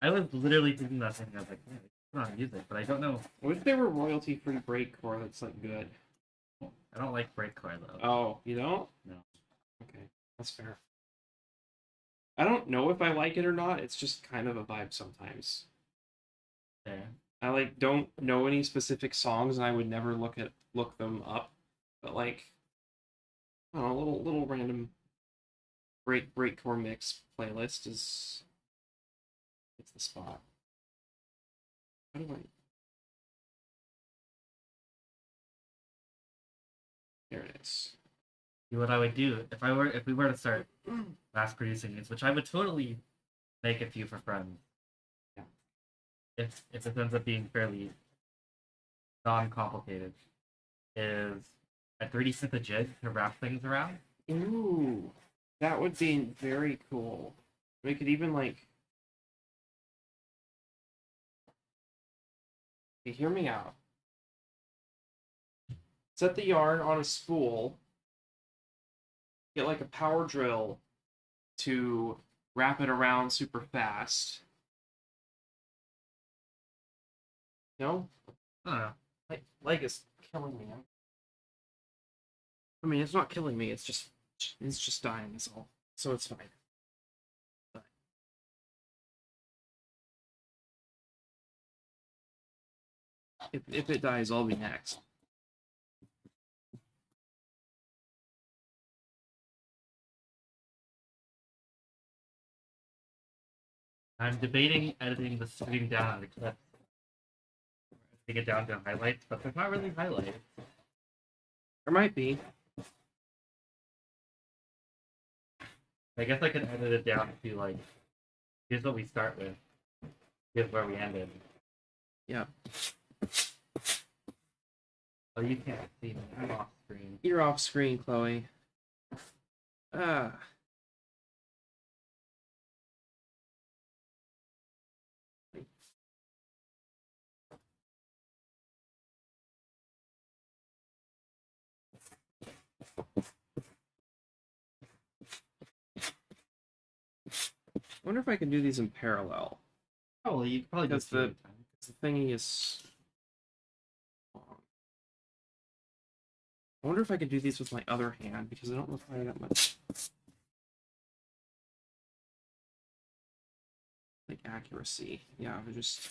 I was literally thinking that thing. I was like, yeah, put on music, but I don't know. What if there were royalty-free breakcore that's like good? I don't like breakcore though. Oh, you don't? No. Okay, that's fair. I don't know if I like it or not. It's just kind of a vibe sometimes. Fair. I like don't know any specific songs, and I would never look them up. But like, I don't know, a little random breakcore mix playlist is it's the spot. How do I? There it is. What I would do if we were to start mass producing these, which I would totally make a few for friends. Yeah. If it ends up being fairly non-complicated, is a 3D synth a jig to wrap things around. Ooh, that would be very cool. We could even like. Okay, hear me out. Set the yarn on a spool. Get like a power drill to wrap it around super fast. No? I don't know. Leg is killing me. I mean, it's not killing me. It's just dying. Is all. So it's fine. But if it dies, I'll be next. I'm debating editing the screen down on the clip. Take it down to highlights, but there's not really highlights. There might be. I guess I could edit it down to like, here's what we start with. Here's where we ended. Yeah. Oh, you can't see me. I'm off screen. You're off screen, Chloe. Ah. I wonder if I can do these in parallel. Probably, you could probably Because just do it. the thingy is long. I wonder if I could do these with my other hand because I don't require that much like accuracy. Yeah, it just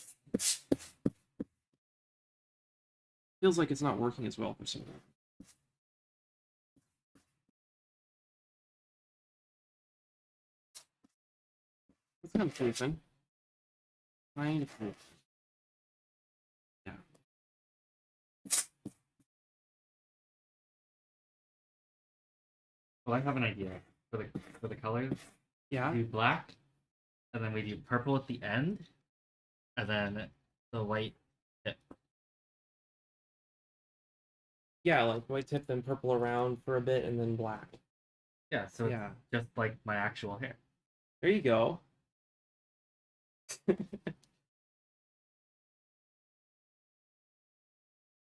feels like it's not working as well for some reason. It's kind of sleeping. Kind of sleeping. Yeah. Well, I have an idea for the colors. Yeah. Do black, and then we do purple at the end, and then the white tip. Yeah, like white tip, then purple around for a bit, and then black. Yeah, so it's Yeah. just like my actual hair. There you go.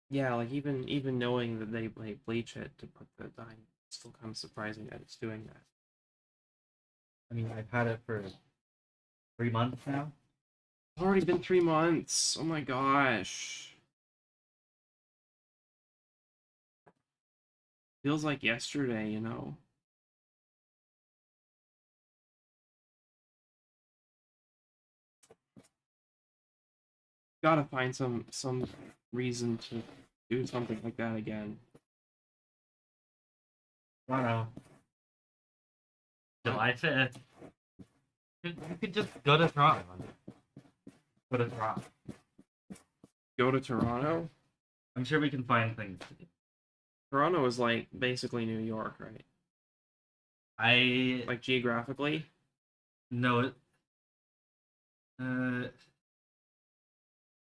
Yeah, like even knowing that they like bleach it to put the dye, it's still kind of surprising that it's doing that. I mean, I've had it for 3 months now. It's already been 3 months. Oh my gosh. Feels like yesterday, you know. Gotta find some reason to do something like that again. I don't know. July 5th. You could just go to Toronto. Go to Toronto. Go to Toronto? I'm sure we can find things to do. Toronto is like basically New York, right? I Like geographically? know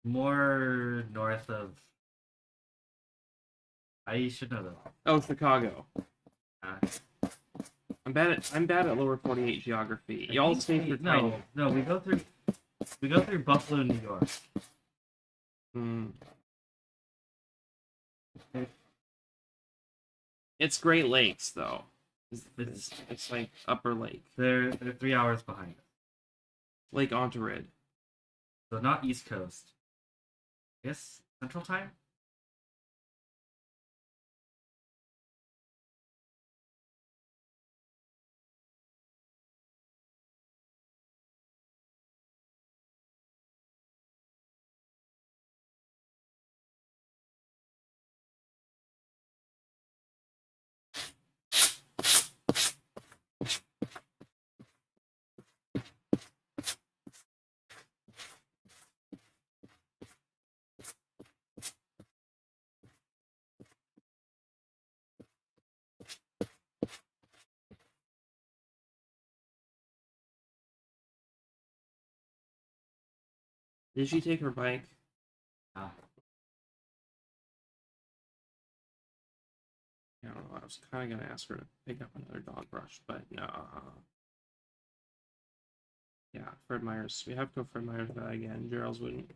more north of. I should know that. Oh, Chicago. Uh, I'm bad at lower 48 geography. I Y'all think stay for tiny. no. We go through Buffalo, New York. Hmm. It's Great Lakes though. It's like Upper Lake. They're 3 hours behind us, Lake Ontarid. so not East Coast. I guess Central Time. Did she take her bike? Ah. I don't know. I was kind of gonna ask her to pick up another dog brush, but no. Yeah, Fred Meyer's. We have to go Fred Meyer's that again. Gerald's wouldn't.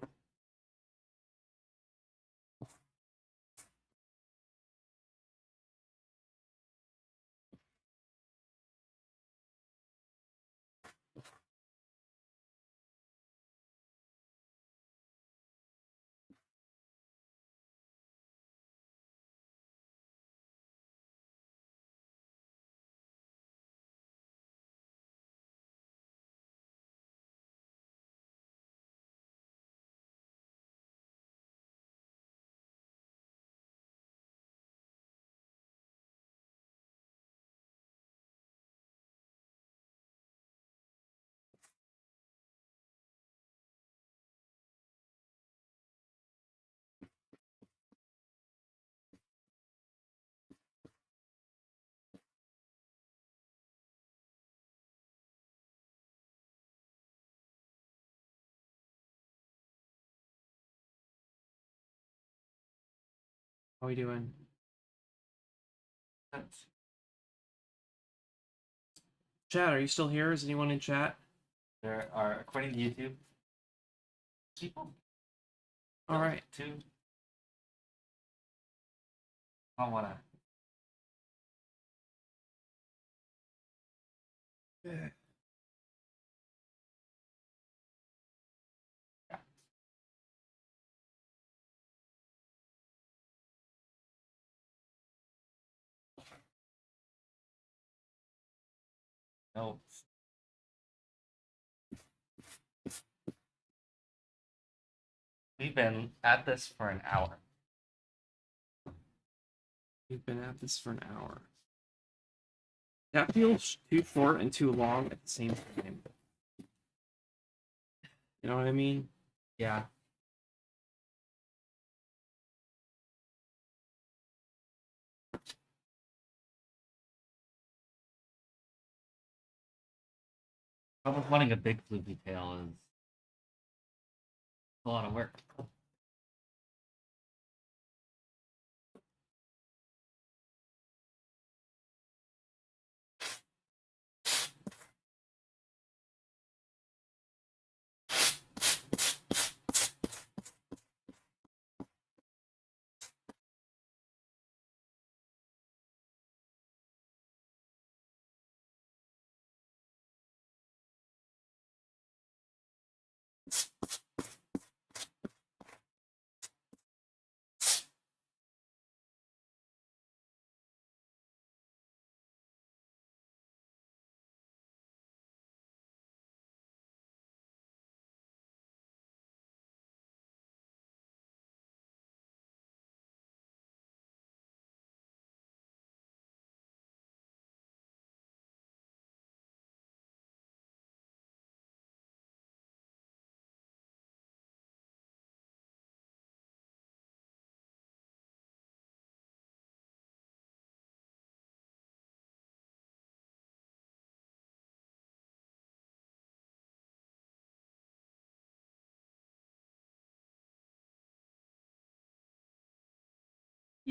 How are we doing? Chat, are you still here? Is anyone in chat? There are, according to YouTube, people. All right. Two. I don't wanna. Yeah. No. We've been at this for an hour. We've been at this for an hour. That feels too short and too long at the same time. You know what I mean? Yeah. Almost wanting a big floopy tail is a lot of work.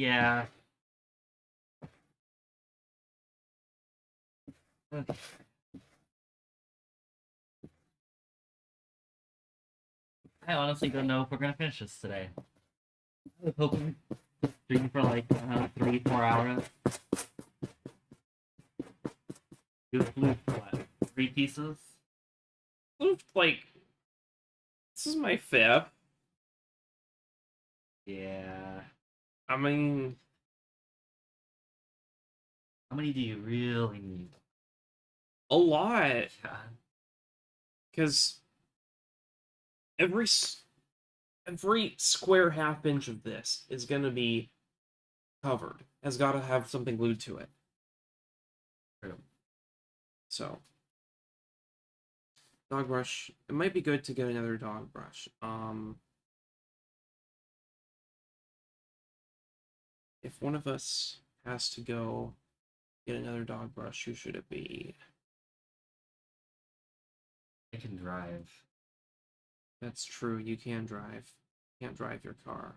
Yeah. I honestly don't know if we're gonna finish this today. I was hoping to stream for like 3-4 hours. Do what? 3 pieces? Like, this is my fifth. Yeah. I mean, How many do you really need? a lot. Yeah. Because every square half inch of this is going to be covered. Has got to have something glued to it. True. So, dog brush. It might be good to get another dog brush. If one of us has to go get another dog brush, who should it be? I can drive. That's true. You can drive. Can't drive your car.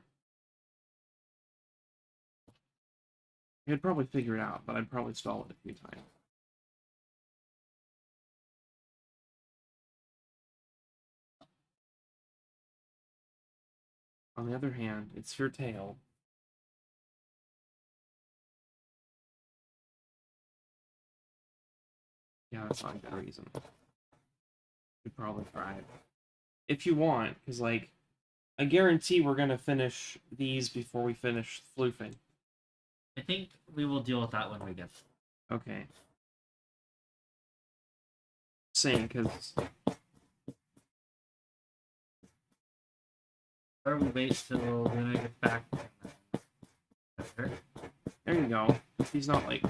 You'd probably figure it out, but I'd probably stall it a few times. On the other hand, it's your tail. Yeah, that's not a good reason. You'd probably drive. If you want, because, like, I guarantee we're going to finish these before we finish floofing. I think we will deal with that when we get. Okay. Same, because... Or we wait till Luna gets back. There you go. He's not, like...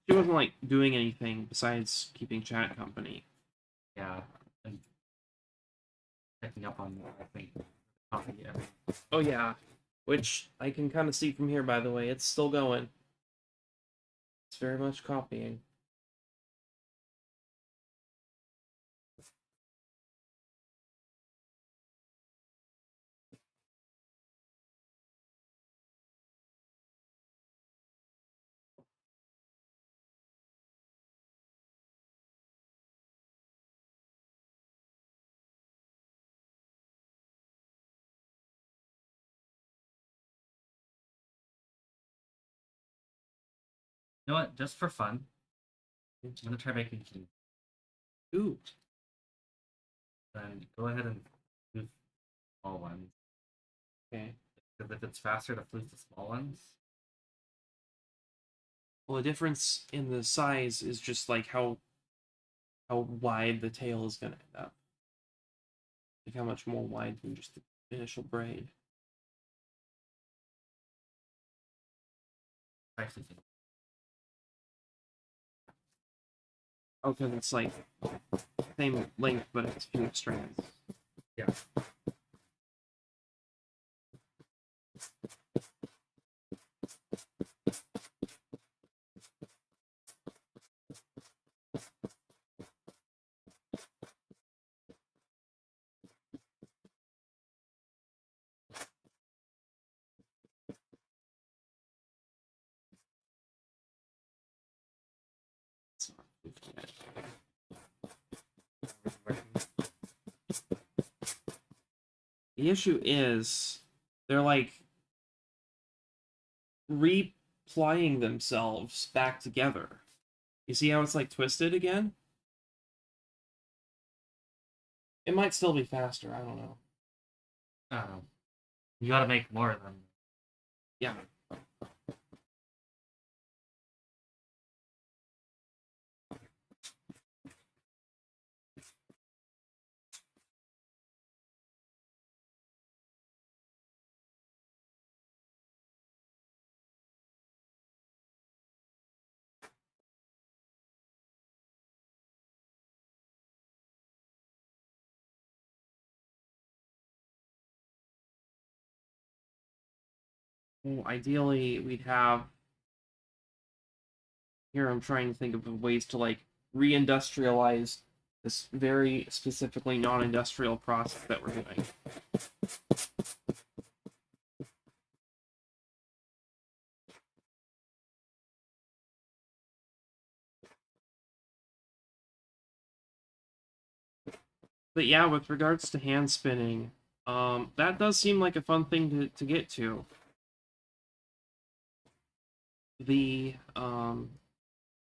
She wasn't, like, doing anything besides keeping chat company. Yeah. And checking up on, I think, coffee. Oh, yeah. Which I can kind of see from here, by the way. It's still going. It's very much copying. You know what? Just for fun, I'm gonna try making cube. Ooh. Then go ahead and floof small ones. Okay. Because if it's faster to floof the small ones, Well, the difference in the size is just, like, how wide the tail is going to end up. Like, how much more wide than just the initial braid. I actually think. Oh, because it's, like, same length, but it's fewer strands. Yeah. It's not floofed yet. The issue is they're, like, replying themselves back together. You see how it's, like, twisted again? It might still be faster, I don't know. I don't know. You gotta make more of them. Yeah. Well, ideally, we'd have... Here I'm trying to think of ways to, like, re-industrialize this very specifically non-industrial process that we're doing. But yeah, with regards to hand spinning, that does seem like a fun thing to get to. The Oh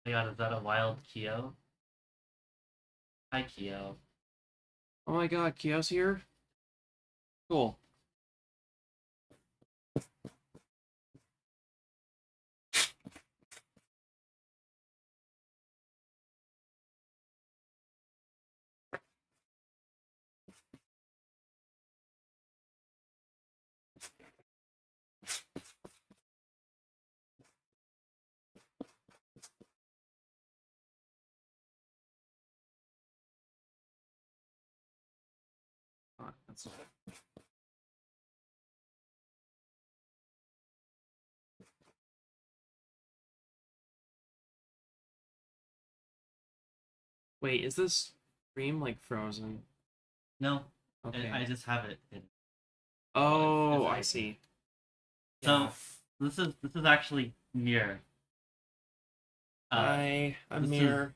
my god, is that a wild Kyo? Hi, Kyo. oh my god, Kyo's here. Cool. That's all. Wait, is this stream like frozen? No, Okay. I just have it. Oh, it's I like- see. So Yeah. this is actually Mir. Hi, I'm this is- Mir.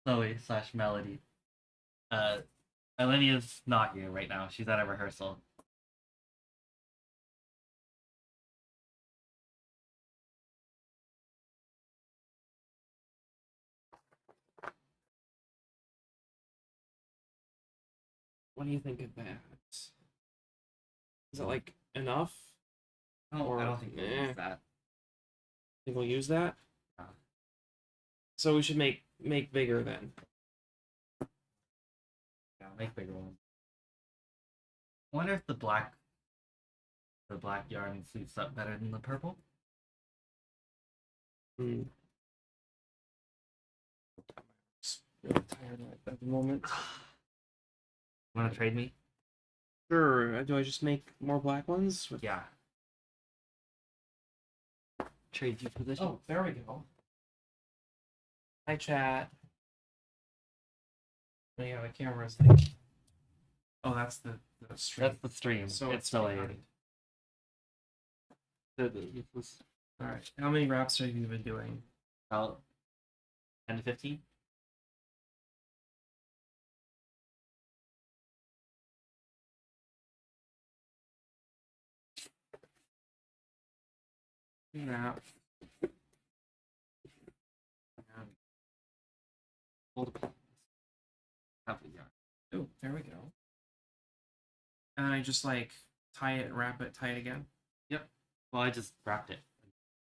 Chloe / Melody. Elenia's not here right now. She's at a rehearsal. What do you think of that? Is it like enough? Oh, Or- I don't think we'll eh. use that. Think we'll use that? No. So we should make bigger then. Yeah, make bigger ones. I wonder if the black yarn suits up better than the purple. Hmm. Just really tired at the moment. Want to trade me? Sure. Do I just make more black ones? Yeah. Trade you position. Oh, there we go. Hi, chat. Oh, yeah, the camera's like. Oh, that's the stream. That's the stream. So it's delayed. behind. This was All right. How many wraps have you been doing? about 10 to 15. Wrap. Hold the have the yarn. Oh, there we go. And then I just like tie it, wrap it, tie it again. Well, I just wrapped it.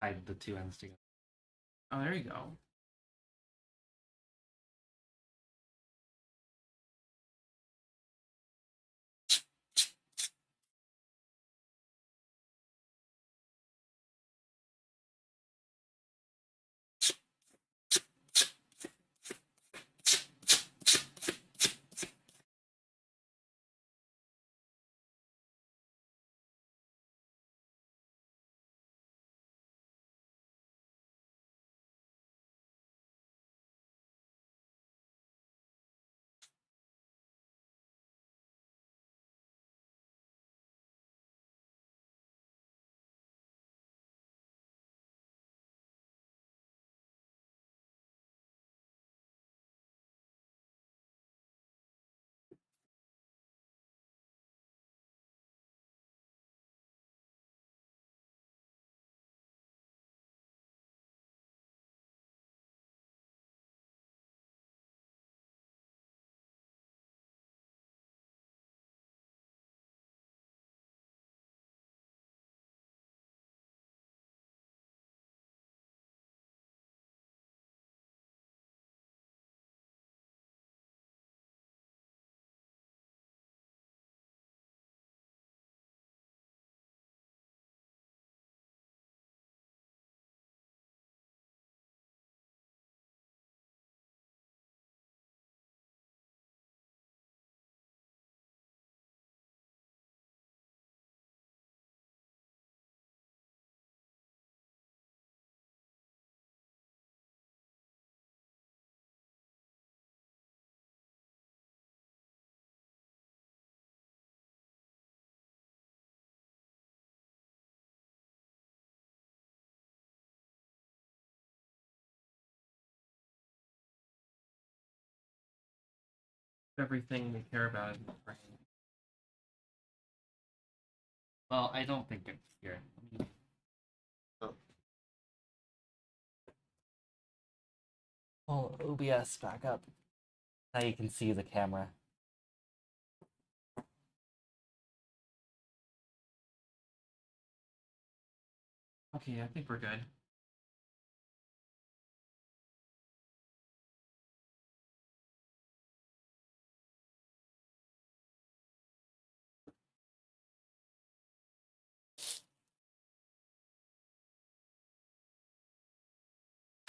Tied the two ends together. Oh, there you go. everything we care about in the brain. Well, I don't think it's here. Oh, OBS back up. Now you can see the camera. Okay, I think we're good.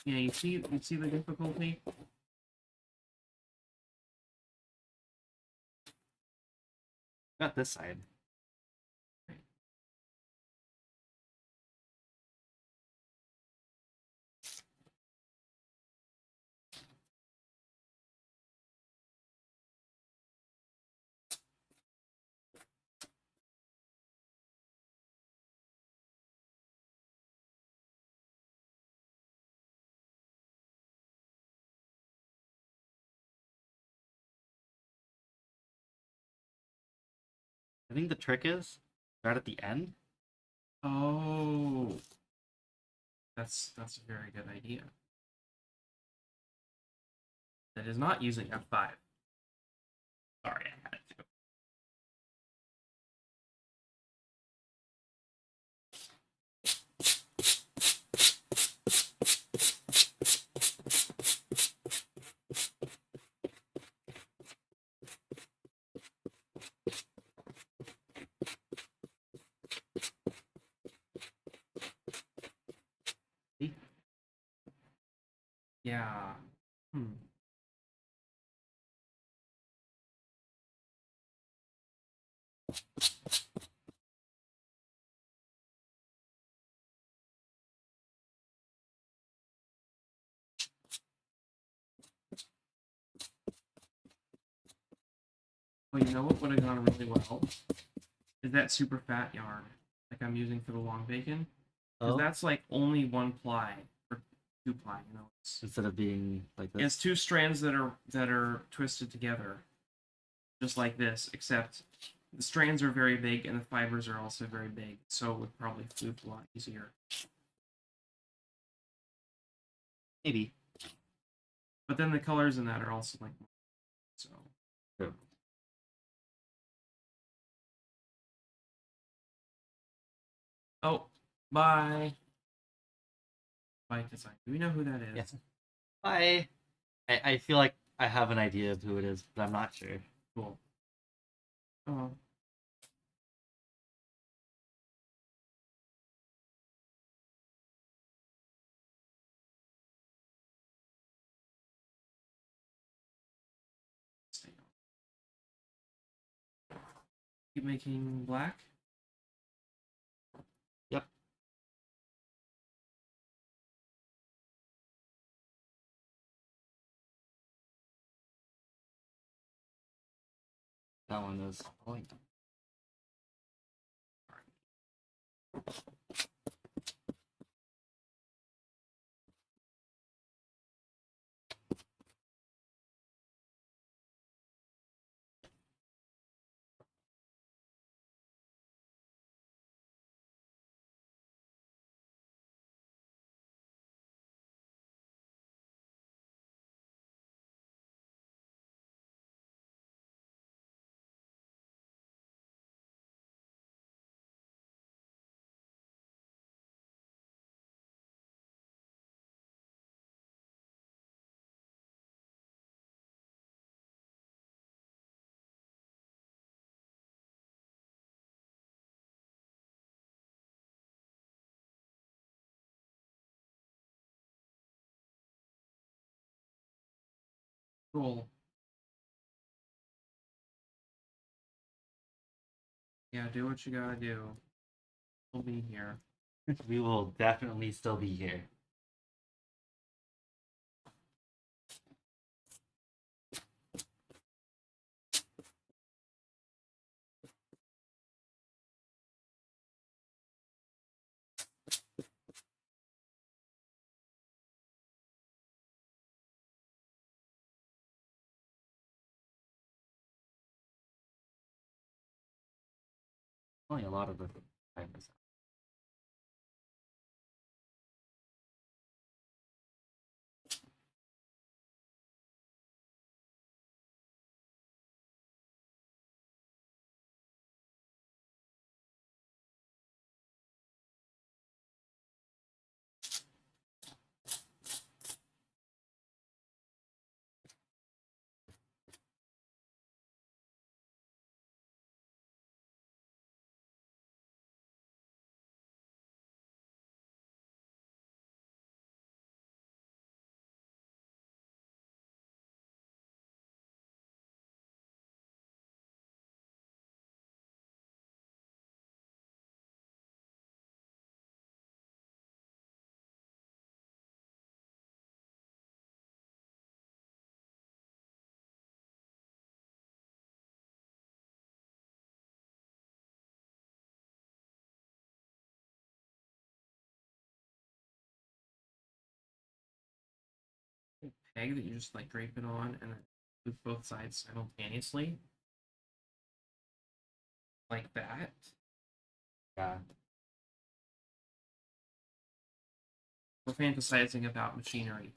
Yeah, you see the difficulty? Got this side. I think the trick is start at the end. Oh, that's a very good idea. That is not using F5. Sorry, I had to. Yeah. Well, you know what would have gone really well? Is that super fat yarn, like I'm using for the long bacon. Because that's like only one ply, or two ply, you know. Instead of being like this. It's two strands that are twisted together. Just like this, except the strands are very big and the fibers are also very big, so it would probably flute a lot easier. Maybe. But then the colors in that are also like so. True. Oh, bye. Bye design. Do we know who that is? Yes. I feel like I have an idea of who it is, but I'm not sure. Cool. Oh. Stay on. Keep making black. Yep. That one is point. Cool. Yeah, do what you gotta do. We'll be here. We will definitely still be here. Definitely a lot of the 5%. Peg that you just like drape it on and then with both sides simultaneously. Like that. Yeah. We're fantasizing about machinery.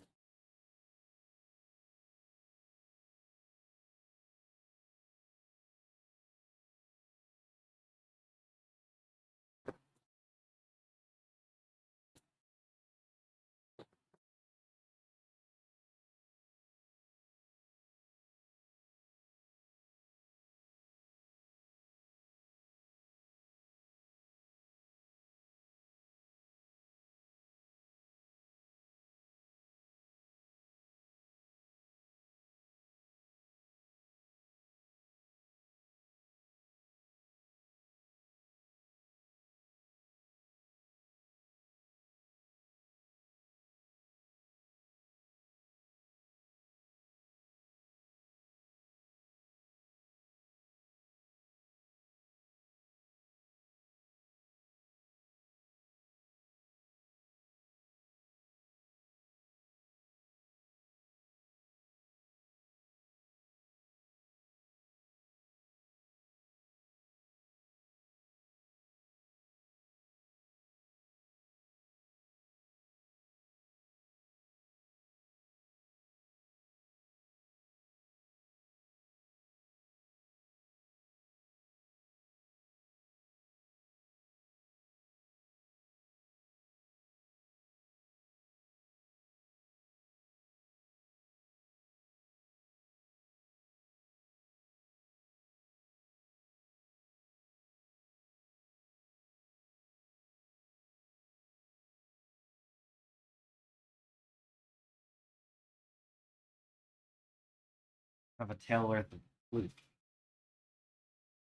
Have a tail worth of loot.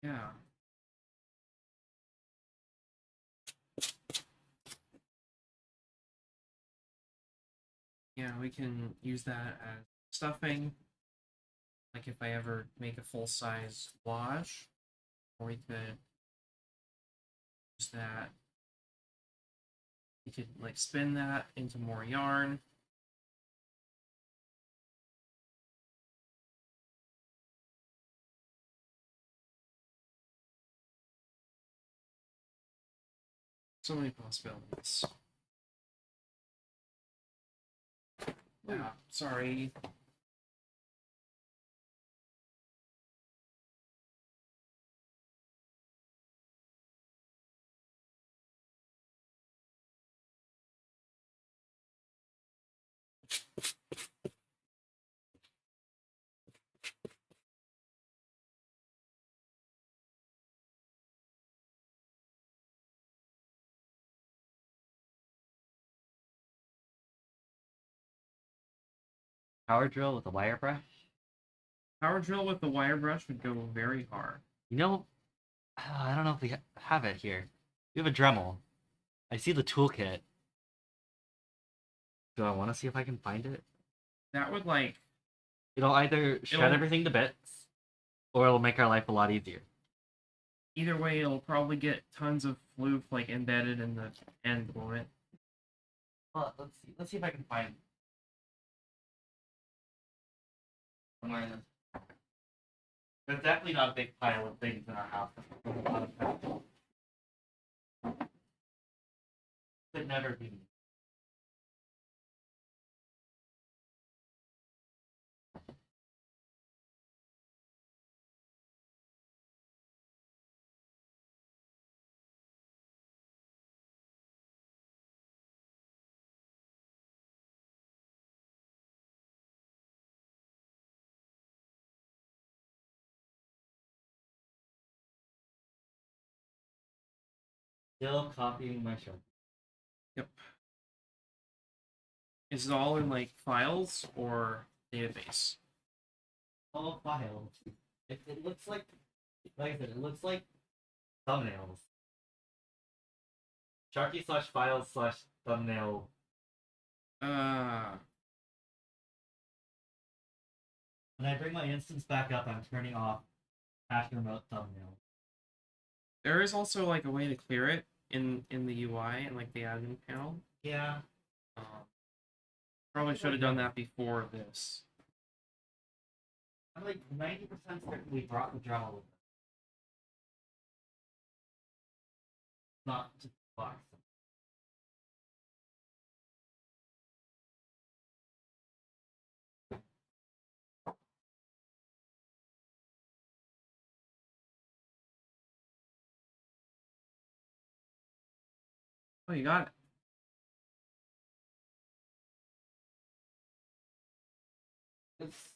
Yeah. Yeah, we can use that as stuffing. Like if I ever make a full size wash, or we could use that. We could like spin that into more yarn. So many possibilities. Yeah, sorry. Power drill with a wire brush. Power drill with the wire brush would go very hard. You know, I don't know if we have it here. We have a Dremel. I see the toolkit. Do I want to see if I can find it? That would like It'll either shred It'll- everything to bits, or it'll make our life a lot easier. either way it'll probably get tons of floof like embedded in the end, won't it? Well, let's see. Let's see if I can find somewhere in this. There's definitely not a big pile of things in our house. There's a lot of stuff. Could never be. Still copying my show. Yep. Is it all in like files or database? All files. It looks like I said, it looks like thumbnails. Sharky slash files slash thumbnail. When I bring my instance back up, I'm turning off hash remote thumbnail. There is also like a way to clear it in the UI and like the admin panel. Yeah. Um, probably should have done that before this. I'm like 90% certain we brought the drama with us. Not just the box. Oh, you got it. It's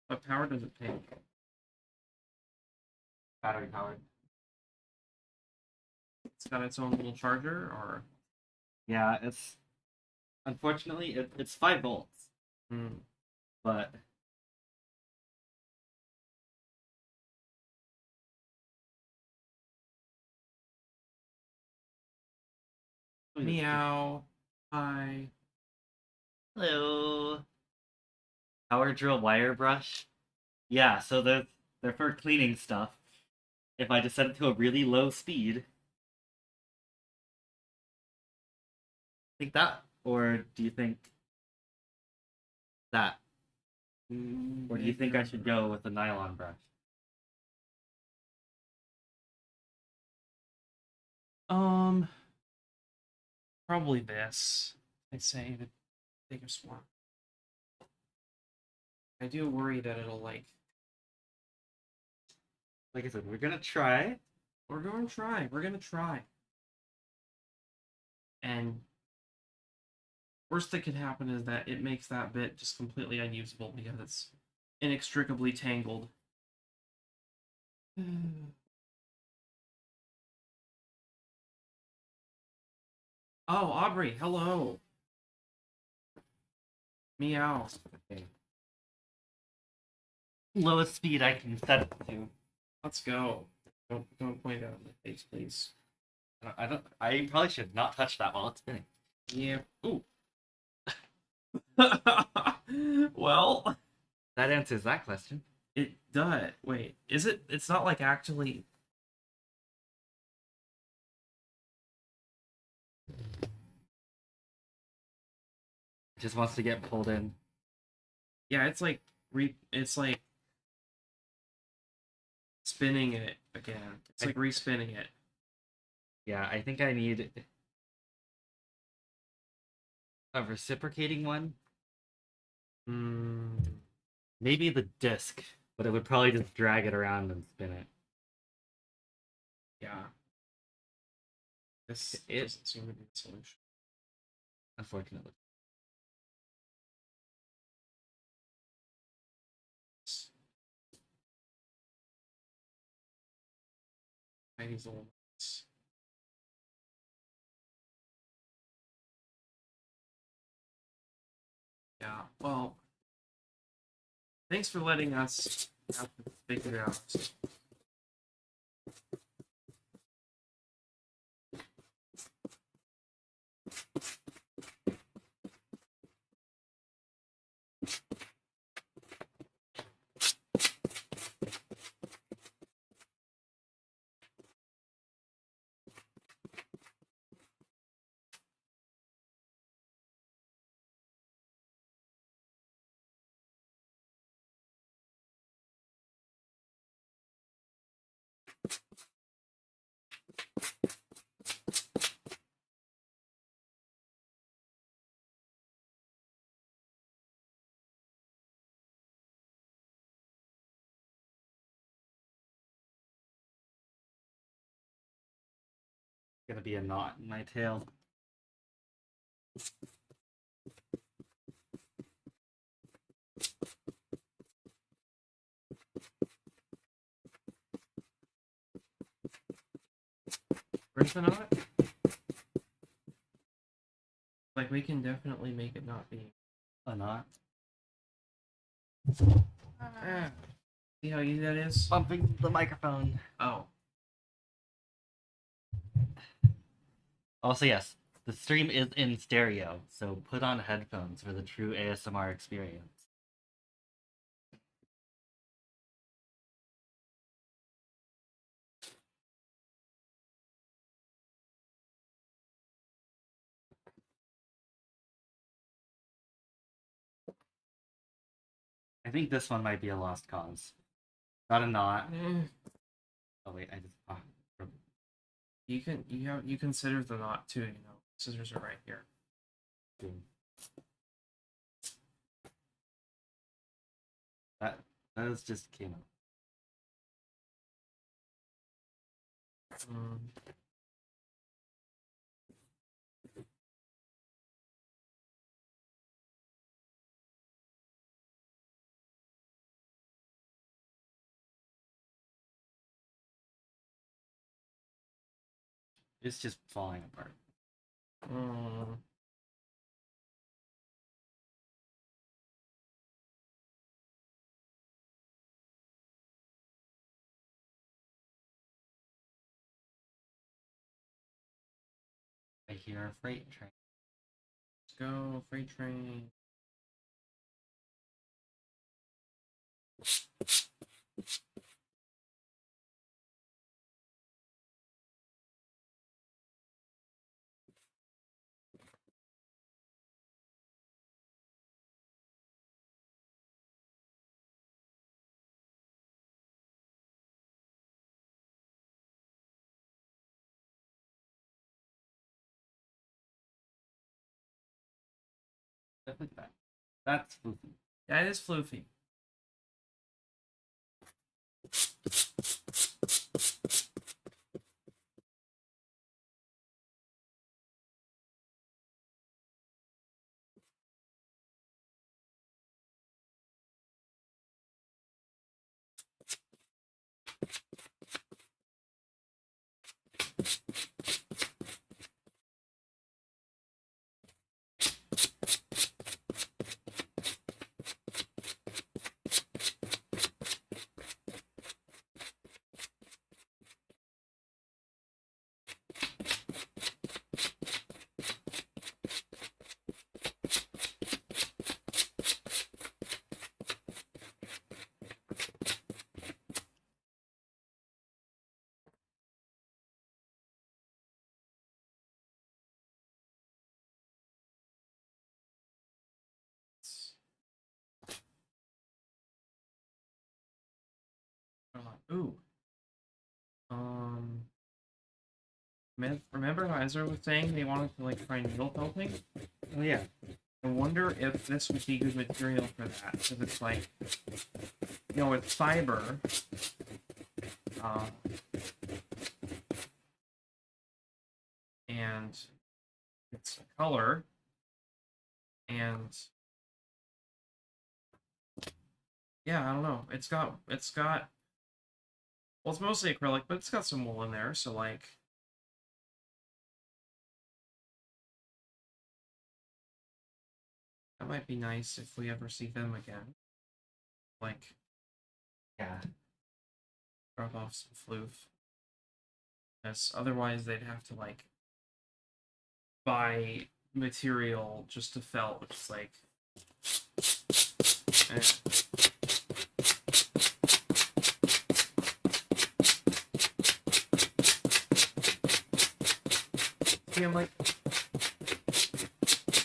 What power does it take? battery powered. It's got its own little charger, or Yeah, it's unfortunately it's 5 volts, but meow. Hi. Hello. Power drill wire brush. Yeah, so they're for cleaning stuff. If I just set it to a really low speed. Think that, or do you think that? Or do you think I should go with a nylon brush? Probably this. I'd say the biggest one. I do worry that it'll like. Like I said, we're gonna try. We're going to try. We're gonna try. And worst that could happen is that it makes that bit just completely unusable because it's inextricably tangled. Oh, Aubrey, hello. Meow. Okay. Lowest speed I can set it to. Let's go. Don't point out in my face, please. I probably should not touch that while it's spinning. Yeah. Ooh. Well, That answers that question. it does. Wait, is it? It's not like actually. It just wants to get pulled in. Yeah, it's like It's like spinning it again. It's like respinning it. Yeah, I think I need a reciprocating one. Maybe the disc, but it would probably just drag it around and spin it. Yeah. This It- doesn't seem to be the solution. Unfortunately. Chinese little nuts. Yeah, well, thanks for letting us have to figure it out. Gonna be a knot in my tail. Where's the knot? Like, we can definitely make it not be. A knot. See how easy that is? Bumping the microphone. Oh. Also, yes, the stream is in stereo, so put on headphones for the true ASMR experience. I think this one might be a lost cause. Got a knot. Oh wait, I just You consider the knot too, you know. Scissors are right here. That was just came up. It's just falling apart. I hear a freight train. Let's go, freight train. Stuff like that. That's floofy. Yeah, it is floofy. Ooh. Remember how Ezra was saying they wanted to like try needle felting? Oh yeah. I wonder if this would be good material for that, because it's like, you know, it's fiber. And it's color. And yeah, I don't know. It's got well, it's mostly acrylic, but it's got some wool in there, so like that might be nice if we ever see them again. Like, Yeah. drop off some floof. Because otherwise they'd have to like buy material just to felt, which is like See, I'm like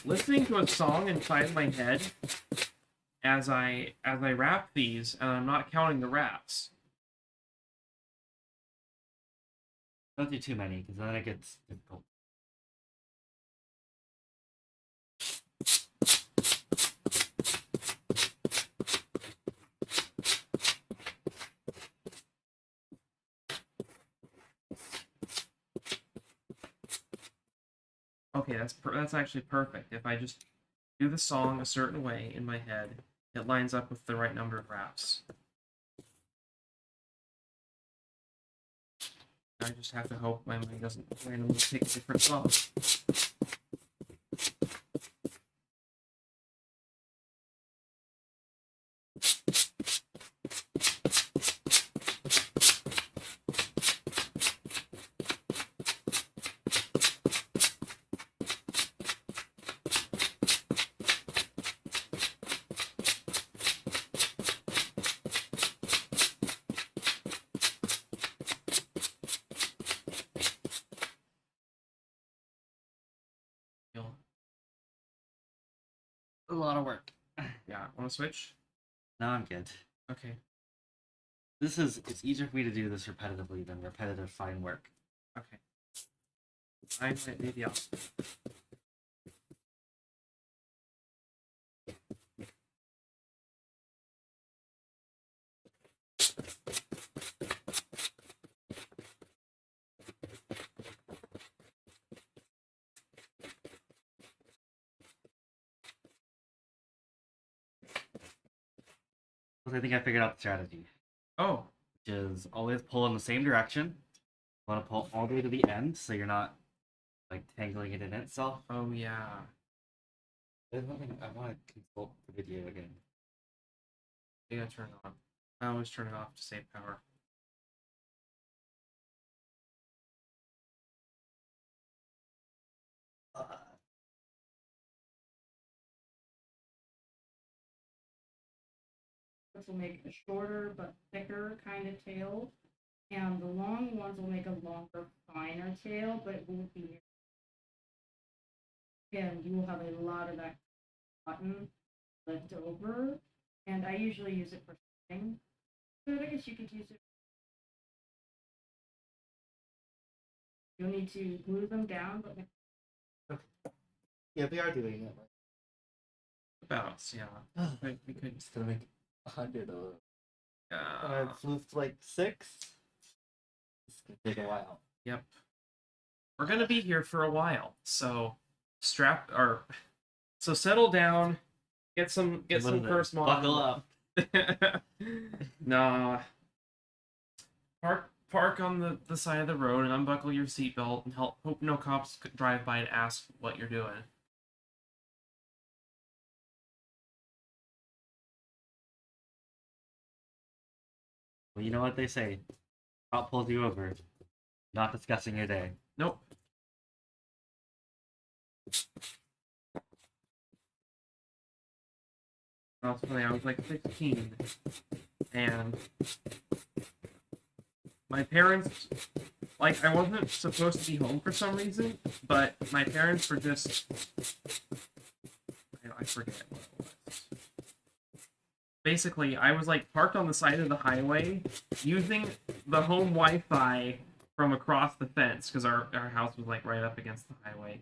listening to a song inside my head as I wrap these, and I'm not counting the wraps. Don't do too many, because then it gets difficult. Okay, that's actually perfect. If I just do the song a certain way in my head, it lines up with the right number of raps. I just have to hope my mind doesn't randomly pick a different song. A lot of work. Yeah, want to switch? No, I'm good. Okay. It's easier for me to do this repetitively than repetitive fine work. Okay. I might be the opposite. I think I figured out the strategy, Oh, which is always pull in the same direction. You want to pull all the way to the end, so you're not like tangling it in itself. oh yeah. I want to consult the video again. I gotta turn it on. I always turn it off to save power. This will make a shorter but thicker kind of tail, and the long ones will make a longer, finer tail, but it won't be. And you will have a lot of that cotton left over, and I usually use it for string. But I guess you could use it. You'll need to glue them down, but Yeah, we are doing it. About, yeah. We could. Just gonna make 100 of them. And Yeah. I've fluffed like 6. It's gonna take a while. Yep. We're gonna be here for a while, so so settle down, get some first mod. Buckle up. Nah. Park on the side of the road and unbuckle your seatbelt and hope no cops drive by and ask what you're doing. Well, you know what they say. Cop pulls you over. Not discussing your day. Nope. That was funny. I was like 16, and my parents, like, I wasn't supposed to be home for some reason, but my parents were just, I forget what it was. Basically, I was like parked on the side of the highway using the home Wi-Fi from across the fence because our house was like right up against the highway.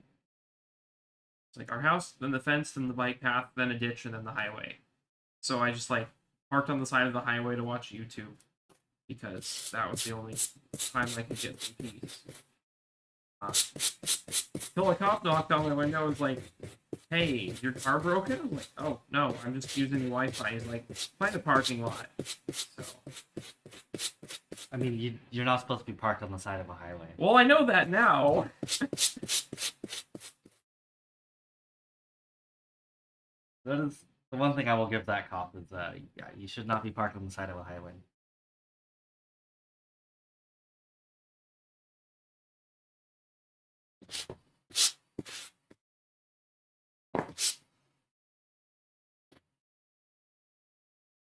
It's like our house, then the fence, then the bike path, then a ditch, and then the highway. So I just like parked on the side of the highway to watch YouTube because that was the only time I could get some peace. Till a cop knocked on my window and was like, "Hey, is your car broken?" I'm like, "Oh no, I'm just using the Wi-Fi." He's like, "Find a parking lot." So, I mean, you're not supposed to be parked on the side of a highway. well, I know that now. That is the one thing I will give that cop is yeah, you should not be parked on the side of a highway.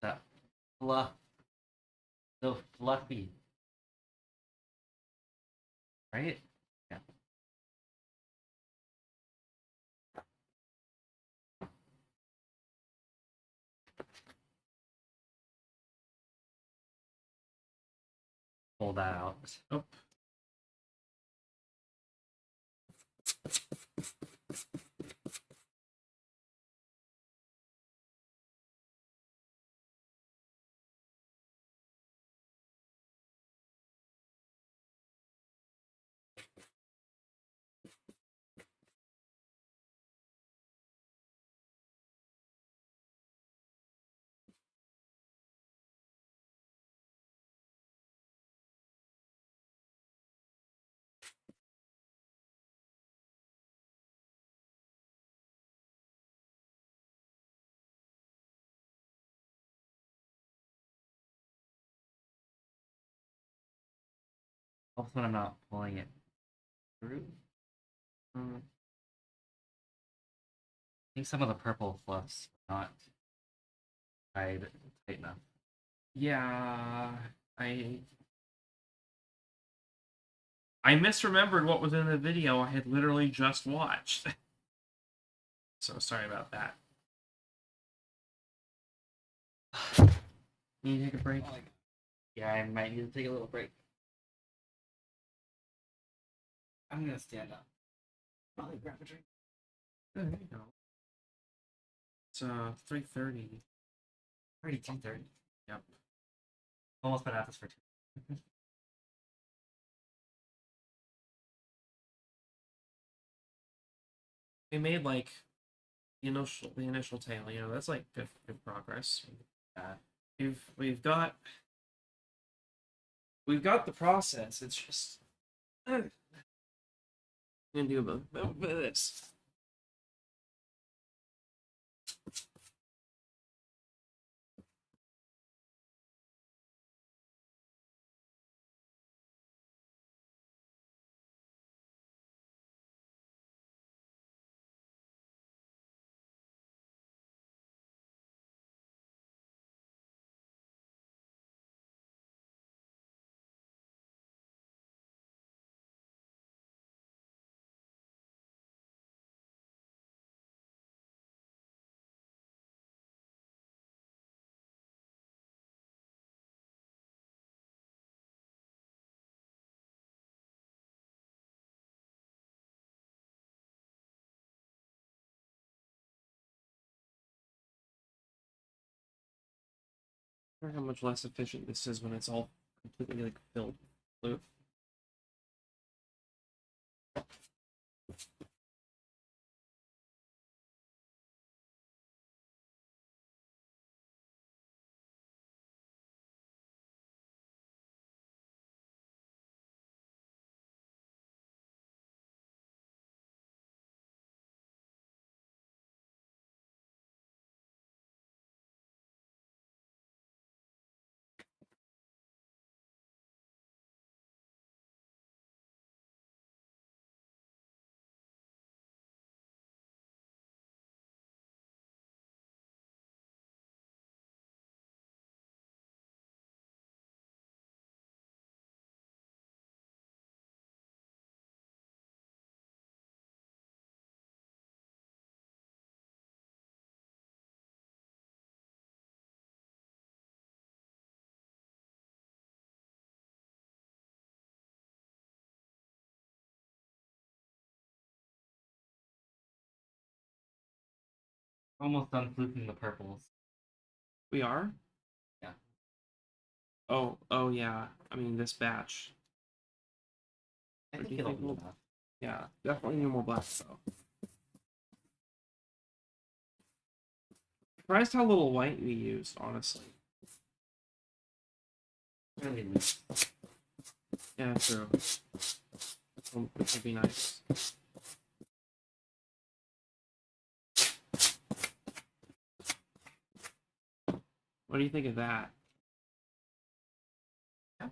That fluff, so fluffy, right? Yeah. Pull that out. Nope. Also, when I'm not pulling it through. I think some of the purple fluffs are not tied tight enough. Yeah, I misremembered what was in the video I had literally just watched. So sorry about that. Need to take a break? Yeah, I might need to take a little break. I'm gonna stand up. Probably grab a drink. There you go. It's 3:30. Already 10:30. Yep. Almost been at this for 2. We made like the initial tail. You know, that's like good progress. We've got the process. It's just I'm gonna do a bit of this. I wonder how much less efficient this is when it's all completely like filled with glue. Almost done fluking the purples. We are? Yeah. Oh yeah. I mean this batch. I Or think do you it'll think be we'll- enough. Yeah, definitely need more black though. Surprised how little white we used, honestly. Really loose. Yeah, true. Which would be nice. What do you think of that? Yeah.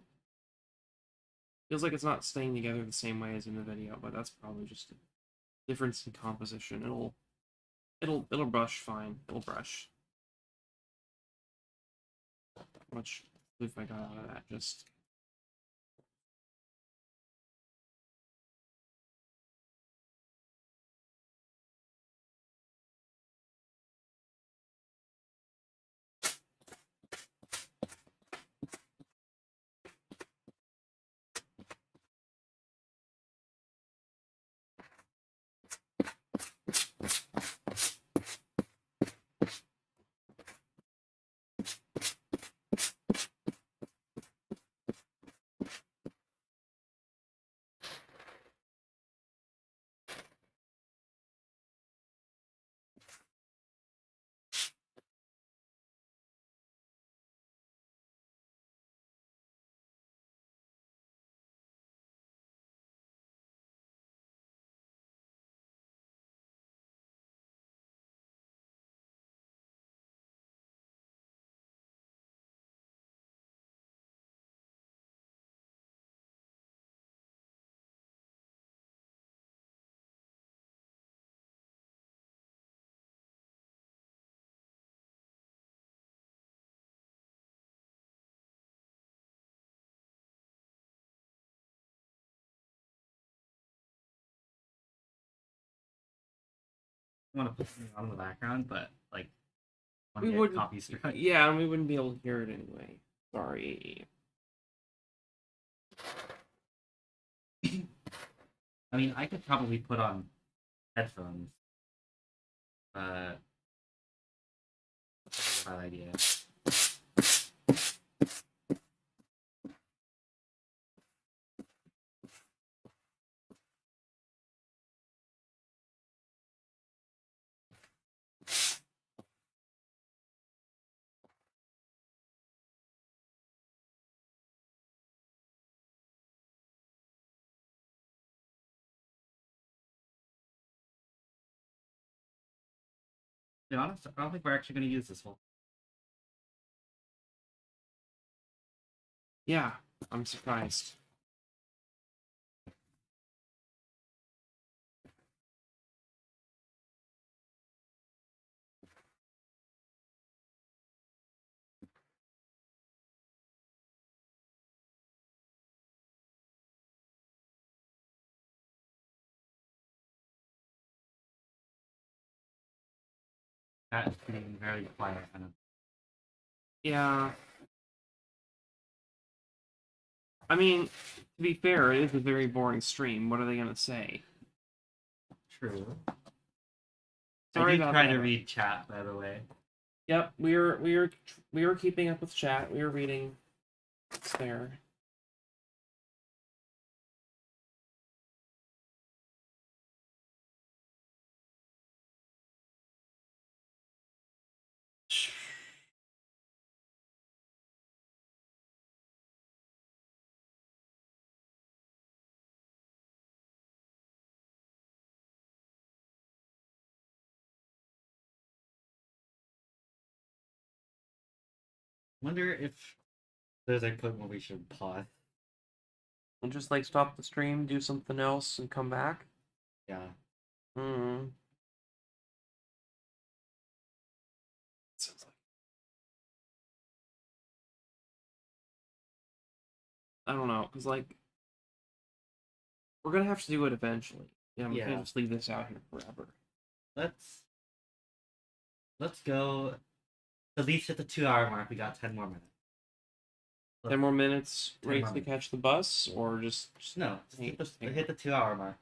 Feels like it's not staying together the same way as in the video, but that's probably just a difference in composition. It'll brush fine. It'll brush. How much if I got out of that? Just I want to put something on in the background, but like, want We to get wouldn't. copyright. Yeah, and we wouldn't be able to hear it anyway. Sorry. I mean, I could probably put on headphones. That's a bad idea. To be honest, I don't think we're actually going to use this whole. Yeah, I'm surprised. Cat is being very quiet, kind of. Yeah. I mean, to be fair, it is a very boring stream. What are they gonna say? True. Sorry I do about try that. to read chat, by the way. Yep, we are keeping up with chat. We are reading. It's there. Wonder if there's a point where we should pause. And just like stop the stream, do something else, and come back. Yeah. Hmm. Sounds like. I don't know, cause like we're gonna have to do it eventually. Yeah, we Yeah. can't just leave this out here forever. Let's go. At least hit the 2 hour mark. We got 10 more minutes. 10 more minutes, 10 race more to minutes. catch the bus, or just No, just hang- hang hit the 2 hour mark,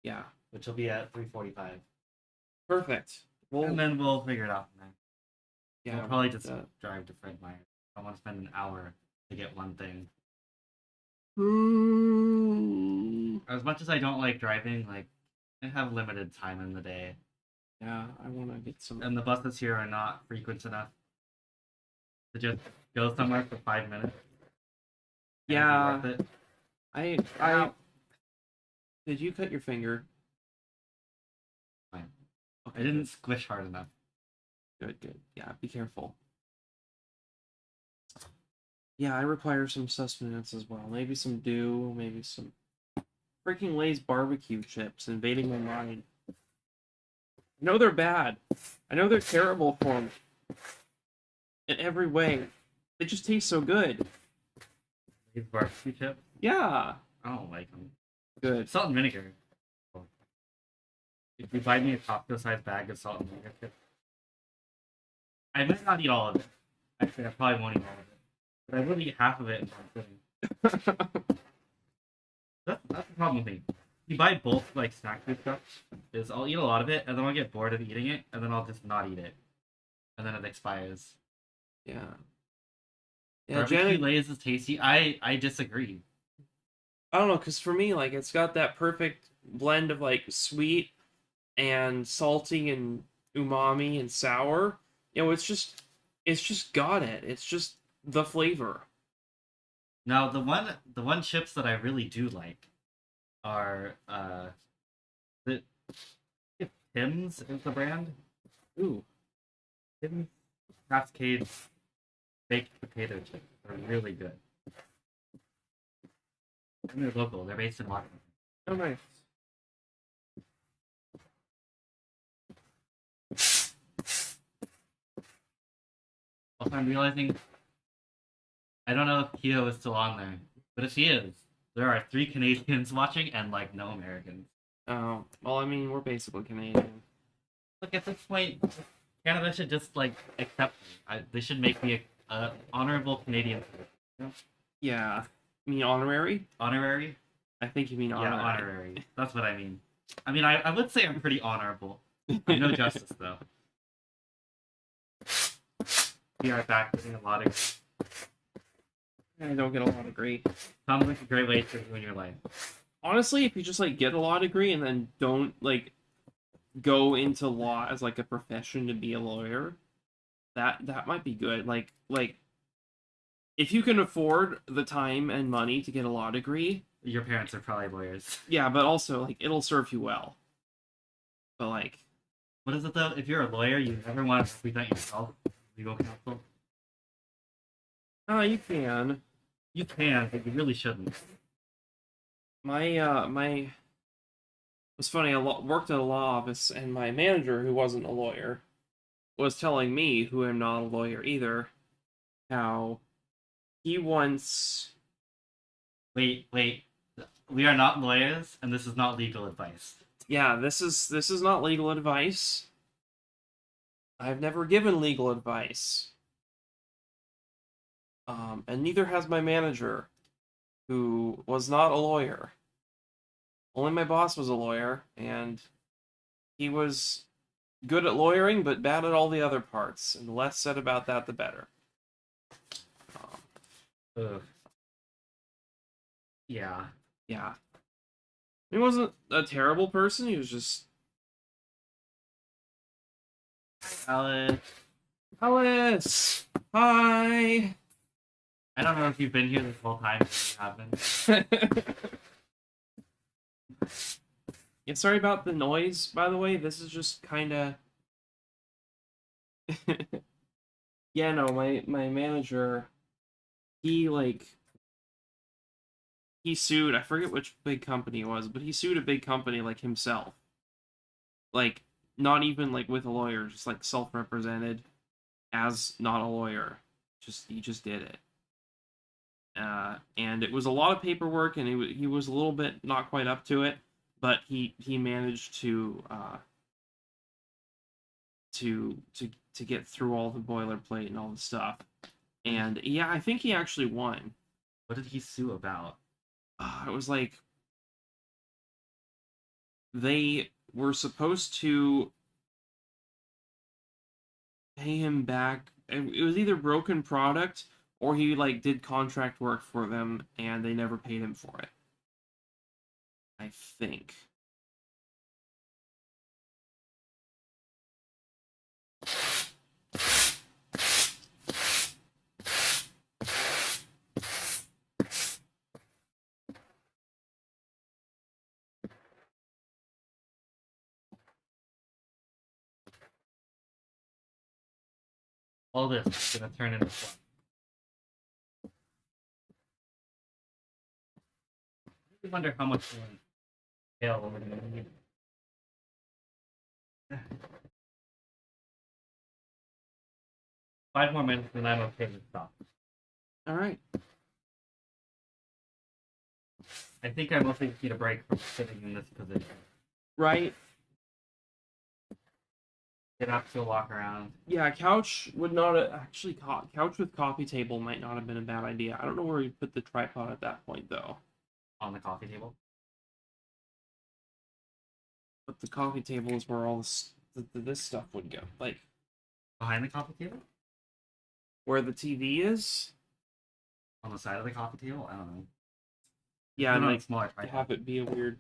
yeah, which will be at 3:45, perfect. Well, and then we'll figure it out from there. yeah, We'll probably just uh, drive to Fred Meyer. I want to spend an hour to get one thing. As much as I don't like driving, like I have limited time in the day, yeah, I want to get some. and the buses here are not frequent enough to just go somewhere for 5 minutes. and it'd be Yeah, worth it. I Ow. did you cut your finger? Fine. Okay, I didn't squish hard enough. Good. Yeah, be careful. Yeah, I require some sustenance as well. Maybe some dew, maybe some freaking Lay's barbecue chips invading my mind. I know they're bad. I know they're terrible for me. In every way. They just taste so good. These barbecue chips. Yeah. I don't like them. Good. Salt and vinegar. If you buy me a Costco-sized bag of salt and vinegar chips, I might not eat all of it. Actually, I probably won't eat all of it. But I will eat half of it in one sitting. That's the problem with me. you buy bulk like snack food stuff, is I'll eat a lot of it and then I'll get bored of eating it and then I'll just not eat it, and then it expires. Yeah. Yeah, Barbecue Janet, Lay's is tasty. I disagree. I don't know, because for me, like, it's got that perfect blend of, like, sweet and salty and umami and sour. You know, it's just got it. It's just the flavor. Now the one chips that I really do like are the if Tim's is the brand. Ooh, Tim's Cascade baked potato chips are really good. And they're local. They're based in Washington. Oh, nice. Also, I'm realizing I don't know if Keo is still on there, but if he is, there are 3 Canadians watching and like no Americans. Oh, well, I mean, we're basically Canadian. Look, at this point, Canada should just like accept me. They should make me a honorable Canadian citizen. Yeah. You mean honorary? Honorary? I think you mean Yeah, honorary. honorary. That's what I mean. I mean, I would say I'm pretty honorable. I'm no justice though. We are back getting a lot of. I don't get a law degree. Sounds like a great way to ruin your life. Honestly, if you just like get a law degree and then don't like go into law as like a profession to be a lawyer, that might be good. Like if you can afford the time and money to get a law degree, Your parents are probably lawyers. yeah, but also like it'll serve you well. But like, What is it though? If you're a lawyer, you never want to represent yourself. Legal counsel. you can. You can, but you really shouldn't. My it's funny. I worked at a law office, and my manager, who wasn't a lawyer, was telling me, who am not a lawyer either, how he once. Wait. We are not lawyers, and this is not legal advice. Yeah, this is not legal advice. I've never given legal advice. And neither has my manager, who was not a lawyer. Only my boss was a lawyer, and he was good at lawyering, but bad at all the other parts. And the less said about that, the better. Ugh. Yeah. Yeah. He wasn't a terrible person, he was just... Alex, Alice! Hi! I don't know if you've been here this whole time, but you haven't. Yeah, sorry about the noise, by the way. This is just kinda... Yeah, no, my manager, he, like... He sued, I forget which big company it was, but he sued a big company, like, himself. Like, not even, like, with a lawyer, just, like, self-represented as not a lawyer. He just did it. And it was a lot of paperwork, and he was a little bit not quite up to it, but he managed to get through all the boilerplate and all the stuff. And yeah, I think he actually won. What did he sue about? It was like they were supposed to pay him back. It was either broken product or he like did contract work for them and they never paid him for it. I think. All this is gonna turn into fun. I wonder how much more tail we're gonna need. 5 more minutes and I'm okay with stop. All right. I think I mostly need a break from sitting in this position. Right. Get up to walk around. Yeah, couch would not actually couch with coffee table might not have been a bad idea. I don't know where you put the tripod at that point though. On the coffee table. but the coffee table is where all this stuff would go. Like Behind the coffee table? where the TV is. On the side of the coffee table? I don't know. Yeah, Put and it on like smaller to tripod. have it be a weird.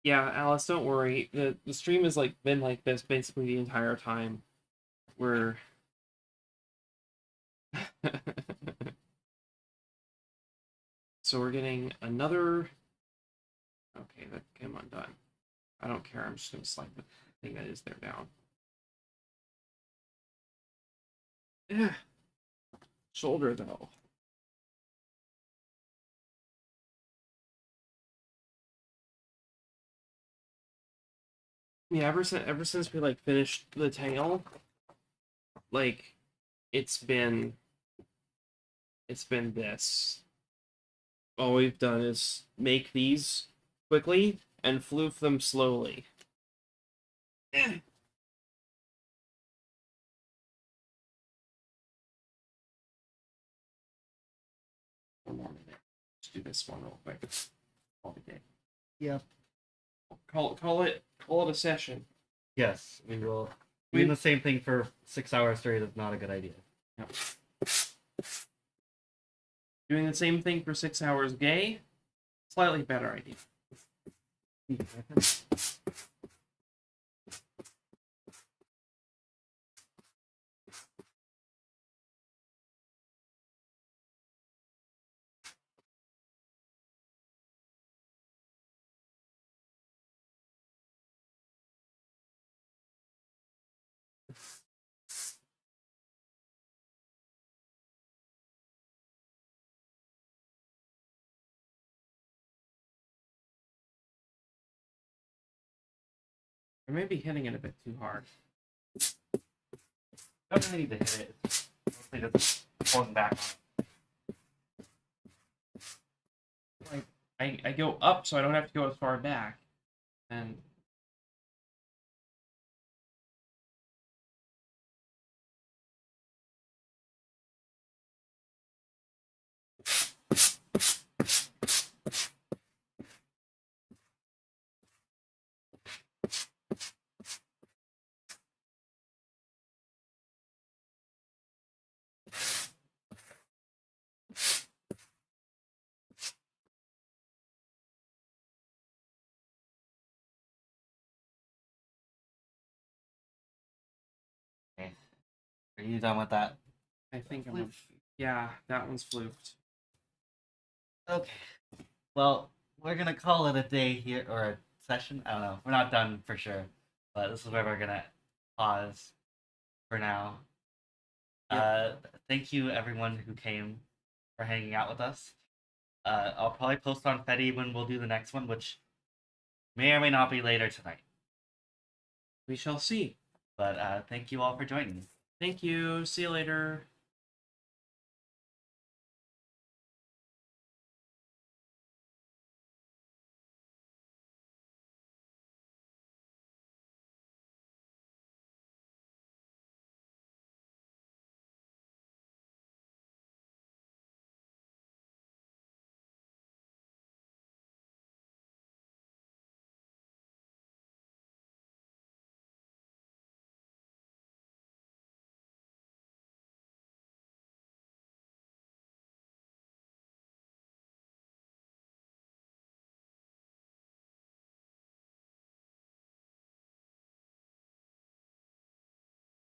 Yeah, Alice, don't worry. The stream has like been like this basically the entire time. We're so we're getting another. Okay, that came undone. I don't care. I'm just gonna slide the thing that is there down. Yeah. Shoulder though. Yeah, ever since we like finished the tail, like it's been this. All we've done is make these quickly and floof them slowly. One more minute. Let's do this one real quick. Call it a day. Yep. Call it a session. Yes, we will. Doing the same thing for 6 hours straight is not a good idea. Yep. Doing the same thing for 6 hours gay, slightly better idea. I may be hitting it a bit too hard. Don't really need to hit it. It's mostly just pulling back on it. I go up so I don't have to go as far back. And Okay. Are you done with that? I think I'm. Yeah, that one's floofed. Okay. Well, we're gonna call it a day here, or a session. I don't know. We're not done for sure, but this is where we're gonna pause for now. Thank you everyone who came for hanging out with us. I'll probably post on Fetty when we'll do the next one, which may or may not be later tonight. We shall see. But thank you all for joining. Thank you. See you later.